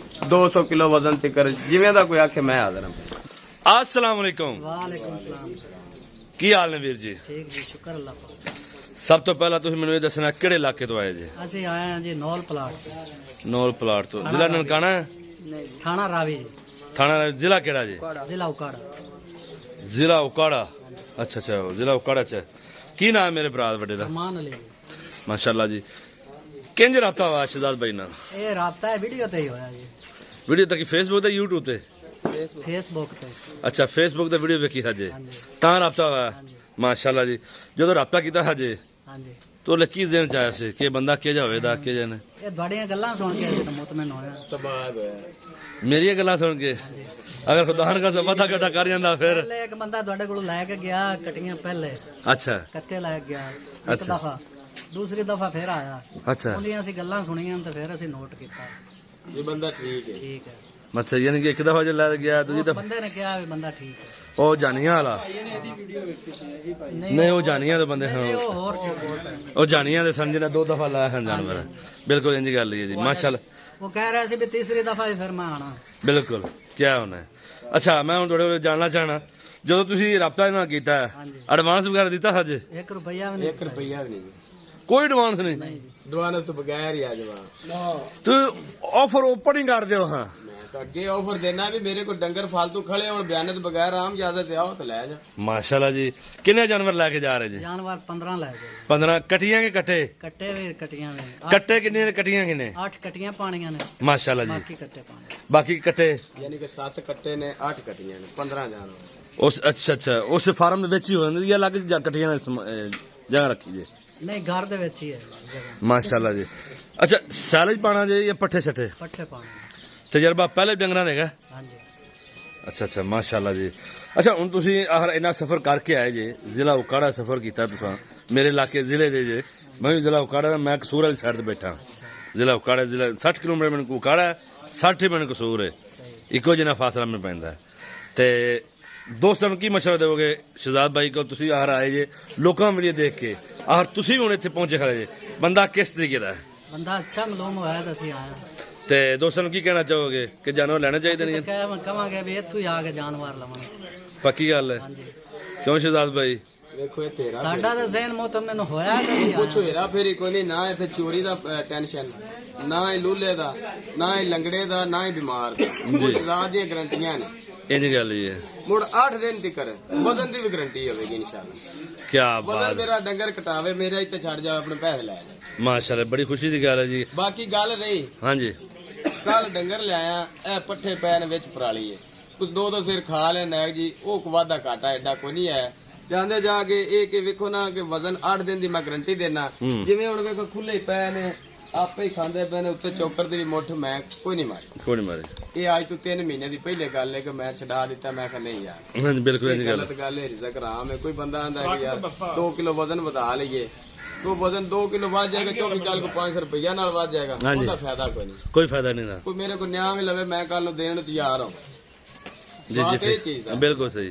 200 ਕਿਲੋ ਵਜ਼ਨ ਤੇ ਕਰ ਜਿਵੇਂ ਦਾ ਕੋਈ ਆਖੇ ਮੈਂ ਹਾਜ਼ਰ ਹਾਂ। अस्सलाम वालेकुम। ਵਾਲੇਕੁਮ ਸਲਾਮ। ਕੀ ਹਾਲ ਨੇ ਵੀਰ ਜੀ? ਠੀਕ ਜੀ, ਸ਼ੁਕਰ ਅੱਲਾਹ ਪਾਕ। ਸਭ ਤੋਂ ਪਹਿਲਾਂ ਤੁਸੀਂ ਮੈਨੂੰ ਇਹ ਦੱਸਣਾ ਕਿਹੜੇ ਇਲਾਕੇ ਤੋਂ ਆਏ ਜੀ? ਅਸੀਂ ਆਏ ਹਾਂ ਜੀ ਨੌਲ ਪਲਾਟ, ਨੌਲ ਪਲਾਟ ਤੋਂ। ਜ਼ਿਲ੍ਹਾ ਨਨਕਾਣਾ ਹੈ? ਥਾਣਾ ਰਾਵੀ ਜੀ, ਥਾਣਾ ਜ਼ਿਲ੍ਹਾ ਕਿਹੜਾ ਜੀ? ਜ਼ਿਲ੍ਹਾ ਉਕਾੜਾ। ਜ਼ਿਲ੍ਹਾ ਉਕਾੜਾ। ਅੱਛਾ ਅੱਛਾ, ਜ਼ਿਲ੍ਹਾ ਉਕਾੜਾ ਚ। ਕੀ ਨਾਮ ਹੈ ਮੇਰੇ ਭਰਾ ਵੱਡੇ ਦਾ? ਰਮਾਨ ਅਲੀ। ਮਾਸ਼ਾਅੱਲਾ ਜੀ। ਕਿੰਜ ਰਾਬਤਾ ਹੋਇਆ ਸ਼ਹਜ਼ਾਦ ਭਾਈ ਨਾਲ? ਇਹ ਰਾਬਤਾ ਹੈ ਵੀਡੀਓ ਤੇ ਹੀ ਹੋਇਆ ਜੀ, ਵੀਡੀਓ ਤੱਕ ਫੇਸਬੁੱਕ ਤੇ YouTube ਤੇ? ਫੇਸਬੁੱਕ ਤੇ। ਅੱਛਾ, ਫੇਸਬੁੱਕ ਤੇ ਵੀਡੀਓ ਵੇਖੀ ਹਜੇ ਹਾਂਜੀ ਤਾਂ ਰਾਬਤਾ ਹੋਇਆ? ਹਾਂਜੀ ਮਾਸ਼ਾਅੱਲਾ ਜੀ। ਜਦੋਂ ਰਾਬਤਾ ਕੀਤਾ ਹਜੇ ਹਾਂਜੀ। ਤੋ ਲੱਕੀ ਦੇਣ ਚਾਹਿਆ ਸੀ ਕਿ ਬੰਦਾ ਕਿਹ ਜਾ ਹੋਵੇਦਾ ਕਿ ਜਨ ਇਹ ਤੁਹਾਡੀਆਂ ਗੱਲਾਂ ਸੁਣ ਕੇ ਅਸੀਂ ਤਾਂ ਮੁਤਮਿਨ ਹੋਇਆ। ਤਬਾਦ ਹੋਇਆ ਮੇਰੀਆਂ ਗੱਲਾਂ ਸੁਣ ਕੇ? ਹਾਂਜੀ। ਅਗਰ ਖੁਦਾ ਦਾ ਜ਼ਬਤਾ ਘਟਾ ਕਰ ਜਾਂਦਾ ਫਿਰ? ਪਹਿਲੇ ਇੱਕ ਬੰਦਾ ਤੁਹਾਡੇ ਕੋਲ ਲੈ ਕੇ ਗਿਆ ਕਟੀਆਂ, ਪਹਿਲੇ ਅੱਛਾ ਕੱਚੇ ਲੈ ਕੇ ਗਿਆ ਇੱਕ ਅੱਛਾ। ਦਫਾ, ਦੂਸਰੀ ਦਫਾ ਫਿਰ ਆਇਆ, ਅੱਛਾ। ਉਹਦੀਆਂ ਅਸੀਂ ਗੱਲਾਂ ਸੁਣੀਆਂ ਤੇ ਫਿਰ ਅਸੀਂ ਨੋਟ ਕੀਤਾ। ਇਹ ਬੰਦਾ ਠੀਕ ਹੈ। ਠੀਕ ਹੈ। ਮਤਲਬ ਯਾਨੀ ਕਿ ਇੱਕ ਦਫਾ ਜੋ ਲੈ ਗਿਆ ਦੂਜੀ ਉਸ ਦਫਾ ਬੰਦੇ ਨੇ ਕਿਹਾ ਵੀ ਬੰਦਾ ਠੀਕ ਹੈ। ਉਹ ਜਾਨੀਆਂ ਵਾਲਾ? ਨਹੀਂ, ਉਹ ਜਾਨੀਆਂ ਦੇ ਬੰਦੇ ਨਹੀਂ, ਹਾਂ। ਉਹ ਹੋਰ ਸੀ ਹੋਰ। ਉਹ ਜਾਨੀਆਂ ਦੇ ਸਨ ਜਿਹਨੇ 2 ਦਫਾ ਲਾਇਆ ਹਨ ਜਾਨਵਰ। ਬਿਲਕੁਲ ਇੰਜ ਗੱਲ ਹੈ ਜੀ, ਮਾਸ਼ਾਅੱਲਾ। ਉਹ ਕਹਿ ਰਿਹਾ ਸੀ ਵੀ ਤੀਸਰੀ ਦਫਾ ਹੀ ਫਿਰ ਮੈਂ ਆਣਾ। ਬਿਲਕੁਲ ਕਿਆ ਹੋਣਾ ਹੈ। ਅੱਛਾ, ਮੈਂ ਹੁਣ ਤੁਹਾਡੇ ਕੋਲ ਜਾਣਨਾ ਚਾਹਣਾ, ਜਦੋਂ ਤੁਸੀਂ ਰਾਬਤਾ ਇਹਨਾਂ ਨਾਲ ਕੀਤਾ ਹਾਂਜੀ। ਐਡਵਾਂਸ ਵਗੈਰਾ ਦਿੱਤਾ ਹਜੇ? 1 ਰੁਪਈਆ ਵੀ ਨਹੀਂ। 1 ਰੁਪਈਆ ਵੀ ਨਹੀਂ। ਕੋਈ ਐਡਵਾਂਸ ਨਹੀਂ? ਨਹੀਂ ਜੀ। ਦਵਾਨਸ ਤੋਂ ਬਗੈਰ ਹੀ ਆ ਜਵਾ। ਤੂੰ ਆਫਰ ਓਪਨ ਹੀ ਕਰ ਦਿਓ। ਹਾਂ, ਮੈਂ ਤਾਂ ਅੱਗੇ ਆਫਰ ਦੇਣਾ ਵੀ ਮੇਰੇ ਕੋਲ ਡੰਗਰ ਫालतू ਖੜੇ ਹੁਣ ਬਿਆਨਤ ਬਗੈਰ ਆਮ ਇਜਾਜ਼ਤ ਤੇ ਆਓ ਤੇ ਲੈ ਜਾ। ਮਾਸ਼ਾਅੱਲਾ ਜੀ। ਕਿੰਨੇ ਜਾਨਵਰ ਲੈ ਕੇ ਜਾ ਰਹੇ ਜੀ? ਜਾਨਵਰ 15 ਲੈ ਗਏ। 15 ਕਟੀਆਂ ਕੇ ਕੱਟੇ? ਕੱਟੇ ਵੀ ਕਟੀਆਂ ਵੀ। ਕੱਟੇ ਕਿੰਨੇ ਨੇ, ਕਟੀਆਂ ਕਿੰਨੇ? 8 ਕਟੀਆਂ ਪਾਣੀਆਂ ਨੇ, ਮਾਸ਼ਾਅੱਲਾ ਜੀ। ਬਾਕੀ ਕੱਟੇ ਪਾਣੇ। ਬਾਕੀ ਕੱਟੇ ਯਾਨੀ ਕਿ 7 ਕੱਟੇ ਨੇ, 8 ਕੱਟੀਆਂ ਨੇ, 15 ਜਾਨਵਰ। ਉਸ ਅੱਛਾ ਅੱਛਾ, ਉਸ ਫਾਰਮ ਦੇ ਵਿੱਚ ਹੀ ਹੋ ਜਾਂਦੀ ਜਾਂ ਅਲੱਗ ਕੱਟੀਆਂ ਨੇ ਜਗ੍ਹਾ ਰੱਖੀ ਜੀ? ਨਹੀਂ, ਘਰ ਦੇ ਵਿੱਚ ਹੀ ਹੈ ਜਗ੍ਹਾ। ਮਾਸ਼ਾਅੱਲਾ ਜੀ। ਅੱਛਾ, ਸੈਲਜ ਪਾਣਾ ਜੀ ਜਾਂ ਪੱਠੇ ਛੱਟੇ? ਪੱਠੇ ਪਾਣੇ। ਤਜਰਬਾ ਪਹਿਲੇ ਡੰਗਰਾਂ ਦਾ ਹੈਗਾ? ਹਾਂਜੀ। ਅੱਛਾ ਅੱਛਾ, ਮਾਸ਼ਾਅੱਲਾ ਜੀ। ਅੱਛਾ, ਹੁਣ ਤੁਸੀਂ ਆਖਰ ਇੰਨਾ ਸਫ਼ਰ ਕਰਕੇ ਆਏ ਜੇ, ਜ਼ਿਲ੍ਹਾ ਉਕਾੜਾ ਸਫ਼ਰ ਕੀਤਾ ਤੁਸੀਂ, ਮੇਰੇ ਇਲਾਕੇ ਜ਼ਿਲ੍ਹੇ ਦੇ ਜੇ, ਮੈਂ ਵੀ ਜ਼ਿਲ੍ਹਾ ਉਕਾੜਾ ਦਾ, ਮੈਂ ਕਸੂਰ ਵਾਲੀ ਸਾਈਡ ਤੇ ਬੈਠਾ। ਜ਼ਿਲ੍ਹਾ ਉਕਾੜਾ ਜ਼ਿਲ੍ਹਾ 60 ਕਿਲੋਮੀਟਰ ਮੈਨੂੰ ਉਕਾੜਾ ਹੈ, 60 ਮੈਨੂੰ ਕਸੂਰ ਹੈ, ਸਹੀ। ਇੱਕੋ ਜਿਹਾ ਫਾਸਲਾ ਮੈਨੂੰ ਪੈਂਦਾ ਹੈ। ਤੇ ਦੋਸਤਾਂ ਨੂੰ ਕੀ ਮਸ਼ਵਰਾ ਦੇਵੋਗੇ ਸ਼ਹਜ਼ਾਦ ਭਾਈ ਕੋਲ? ਤੁਸੀਂ ਆਖਰ ਆਏ ਜੇ ਲੋਕਾਂ ਨੂੰ ਵੀਡੀਓ ਦੇਖ ਕੇ, ਆਖਰ ਤੁਸੀਂ ਵੀ ਹੁਣ ਇੱਥੇ ਪਹੁੰਚੇ ਖੜੇ ਜੇ, ਬੰਦਾ ਕਿਸ ਤਰੀਕੇ ਦਾ ਹੈ? ਬੰਦਾ ਅੱਛਾ ਮਾਲੂਮ ਹੋਇਆ ਤਾਂ ਅਸੀਂ ਆਏ। ਤੇ ਦੋਸਤਾਂ ਨੂੰ ਕੀ ਕਹਿਣਾ ਚਾਹੋਗੇ ਕਿ ਜਾਨਵਰ ਲੈਣੇ ਚਾਹੀਦੇ ਅਸੀਂ ਨਹੀਂ? ਤਾਂ ਕਹਾਂਗੇ ਵੀ ਇੱਥੋਂ ਹੀ ਆ ਕੇ ਜਾਨਵਰ ਲਵਾਂਗੇ। ਪੱਕੀ ਗੱਲ ਹੈ? ਹਾਂਜੀ। ਕਿਉਂ ਸ਼ਹਜ਼ਾਦ ਭਾਈ? ਵੇਖੋ ਇਹ ਤੇਰਾ ਸਾਡਾ ਤਾਂ ਜ਼ਹਿਨ ਮੁਤਮਿਨ ਹੋਇਆ ਤਾਂ ਅਸੀਂ ਕੁਛ ਆਏ। ਹੋਏਰਾ ਫੇਰੀ ਕੋਈ ਨਹੀਂ, ਨਾ ਇੱਥੇ ਚੋਰੀ ਦਾ ਟੈਨਸ਼ਨ, ਨਾ ਹੀ ਲੂਲੇ ਦਾ, ਨਾ ਹੀ ਲੰਗੜੇ ਦਾ, ਨਾ ਹੀ ਬਿਮਾਰ ਦਾ। ਕੁਛ ਰਾਤ ਦੀਆਂ ਗਰੰਟੀਆਂ ਨੇ। ਇੰਜ ਗੱਲ ਹੀ ਹੈ। ਮੁੜ 8 ਦਿਨ ਤੱਕ ਵਜ਼ਨ ਦੀ ਵੀ ਗਰੰਟੀ ਹੋਵੇਗੀ ਇਨਸ਼ਾਅੱਲਾ। ਕੀ ਵਜ਼ਨ ਬਾਤ, ਮੇਰਾ ਡੰਗਰ ਕਟਾਵੇ, ਮੇਰਾ ਇੱਥੇ ਛੱਡ ਜਾ, ਆਪਣੇ ਪੈਸੇ ਲੈ ਜਾ। ਮਾਸ਼ਾਅੱਲਾ, ਬੜੀ ਖੁਸ਼ੀ ਦੀ ਗੱਲ ਹੈ ਜੀ। ਬਾਕੀ ਗੱਲ ਰਹੀ, ਹਾਂਜੀ ਕੱਲ ਡੰਗਰ ਲਿਆਇਆ, ਇਹ ਪੱਠੇ ਪੈਣ ਵਿੱਚ ਪਰਾਲੀ ਹੈ, ਕੁਝ 2-2 ਸਿਰ ਖਾ ਲੈ ਨਾਇਕ ਜੀ, ਉਹ ਕੋ ਵਾਧਾ ਘਾਟਾ ਐਡਾ ਕੋਈ ਨਹੀਂ ਹੈ। ਜਾਂਦੇ ਜਾ ਕੇ ਇਹ ਕਿ ਵੇਖੋ ਨਾ ਕਿ ਵਜ਼ਨ 8 ਦਿਨ ਦੀ ਮੈਂ ਗਰੰਟੀ ਦੇਣਾ। ਹੂੰ। ਜਿਵੇਂ ਹੁਣ ਵੇਖੋ ਖੁੱਲੇ ਪਏ ਨੇ, ਆਪੇ ਹੀ ਖਾਂਦੇ ਪਏ ਨੇ, ਉੱਤੇ ਚੌਕਰ ਦੀ ਵੀ ਮੁੱਠ ਮੈਂ ਕੋਈ ਨਹੀਂ ਮਾਰੀ। ਕੋਈ ਨਹੀਂ ਮਾਰੇ। ਇਹ ਅੱਜ ਤੋਂ 3 ਮਹੀਨੇ ਦੀ ਪਹਿਲੇ ਗੱਲ ਹੈ ਕਿ ਮੈਂ ਛਡਾ ਦਿੱਤਾ। ਮੈਂ ਕਿਹਾ ਨਹੀਂ ਯਾਰ, ਹਾਂਜੀ ਬਿਲਕੁਲ ਇੰਜ ਗੱਲ ਗਲਤ ਗੱਲ ਹੈ, ਰਿਜ਼ਕ ਹਰਾਮ ਹੈ। ਕੋਈ ਬੰਦਾ ਆਂਦਾ ਕਿ ਯਾਰ 2 ਕਿਲੋ ਵਜ਼ਨ ਵਧਾ ਲਈਏ, ਕੋਈ ਵਜ਼ਨ 2 ਕਿਲੋ ਵੱਧ ਜਾਏਗਾ 24 ਕੱਲ ਕੋ 500 ਰੁਪਈਆ ਨਾਲ ਵੱਧ ਜਾਏਗਾ ਹਾਂਜੀ। ਉਹਦਾ ਫਾਇਦਾ ਕੋਈ ਨਹੀਂ। कोई फायदा नहीं था ਕੋਈ ਮੇਰੇ ਕੋ ਨਿਆਂ ਵੀ ਲਵੇ ਮੈਂ ਕੱਲ ਨੂੰ ਦੇਣ ਨੂੰ ਤਿਆਰ ਹਾਂ। जी जी बात ये ठीक चीज़ है। बिल्कुल सही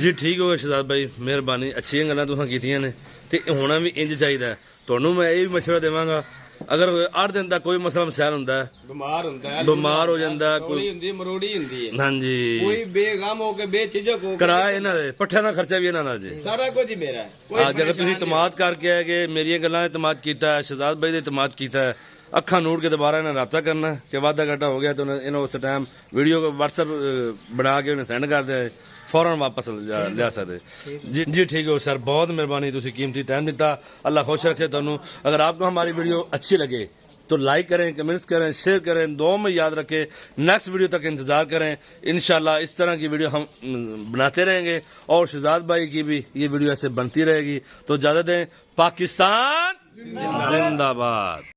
जी ठीक हो गया शहजाद भाई मेहरबानी अच्छी गल्लां तुसां कीतियां ने ते होना भी इंज चाहिदा है ਤੁਹਾਨੂੰ मैं ਇਹ ਵੀ ਮਸ਼ਵਰਾ ਦੇਵਾਂਗਾ अगर 8 दिन ਦਾ ਕੋਈ ਮਸਲਾ ਮਸਾਇਲ ਹੁੰਦਾ ਹੈ ਬਿਮਾਰ ਹੁੰਦਾ ਹੈ ਬਿਮਾਰ ਹੋ ਜਾਂਦਾ ਹੈ, ਕੋਈ ਕੋਈ ਹੁੰਦੀ ਹੈ, ਮਰੋੜੀ ਹੁੰਦੀ ਹੈ ਹਾਂਜੀ ਕੋਈ ਬੇਗਮ ਹੋ ਕੇ ਬੇਝਿਜਕ ਹੋ ਕੇ ਕਿਰਾਇਆ ਇਹਨਾਂ ਦੇ ਪੱਠਿਆਂ ਦਾ ਖਰਚਾ ਵੀ ਇਹਨਾਂ ਨਾਲ ਜੀ ਸਾਰਾ ਕੁਝ ਹੀ ਮੇਰਾ ਹੈ। ਕੋਈ ਅੱਜ ਅਗਰ ਤੁਸੀਂ ਇਤਮਾਦ ਕਰਕੇ ਆਏ ਕਿ ਮੇਰੀਆਂ ਗੱਲਾਂ ਤੇ ਇਤਮਾਦ ਕੀਤਾ ਹੈ ਸ਼ਹਜ਼ਾਦ ਭਾਈ ਦੇ ਇਤਮਾਦ ਕੀਤਾ ਹੈ ਅੱਖਾਂ ਨੂੜ ਕੇ ਦੁਬਾਰਾ ਇਹਨਾਂ ਰਾਬਤਾ ਕਰਨਾ ਹੈ ਕਿ ਵਾਧਾ ਘਾਟਾ ਹੋ ਗਿਆ ਤਾਂ ਇਹਨਾਂ ਉਸ ਟਾਈਮ ਵੀਡੀਓ WhatsApp ਬਣਾ ਕੇ ਉਹਨੇ ਸੈਂਡ ਕਰ ਦਿਆ फौरन वापस लिया सकते जी जी ठीक है सर बहुत मेहरबानी तुसी कीमती टाइम दिता अल्लाह खुश रखे तुहानू अगर आपको हमारी वीडियो अच्छी लगे तो लाइक करें कमेंट्स करें शेयर करें दुआ में याद रखें नेक्स्ट वीडियो तक इंतजार करें इंशाल्लाह इस तरह की वीडियो हम बनाते रहेंगे और शहजाद भाई की भी ये वीडियो ऐसे बनती रहेगी तो इजाजत दें पाकिस्तान जिंदाबाद।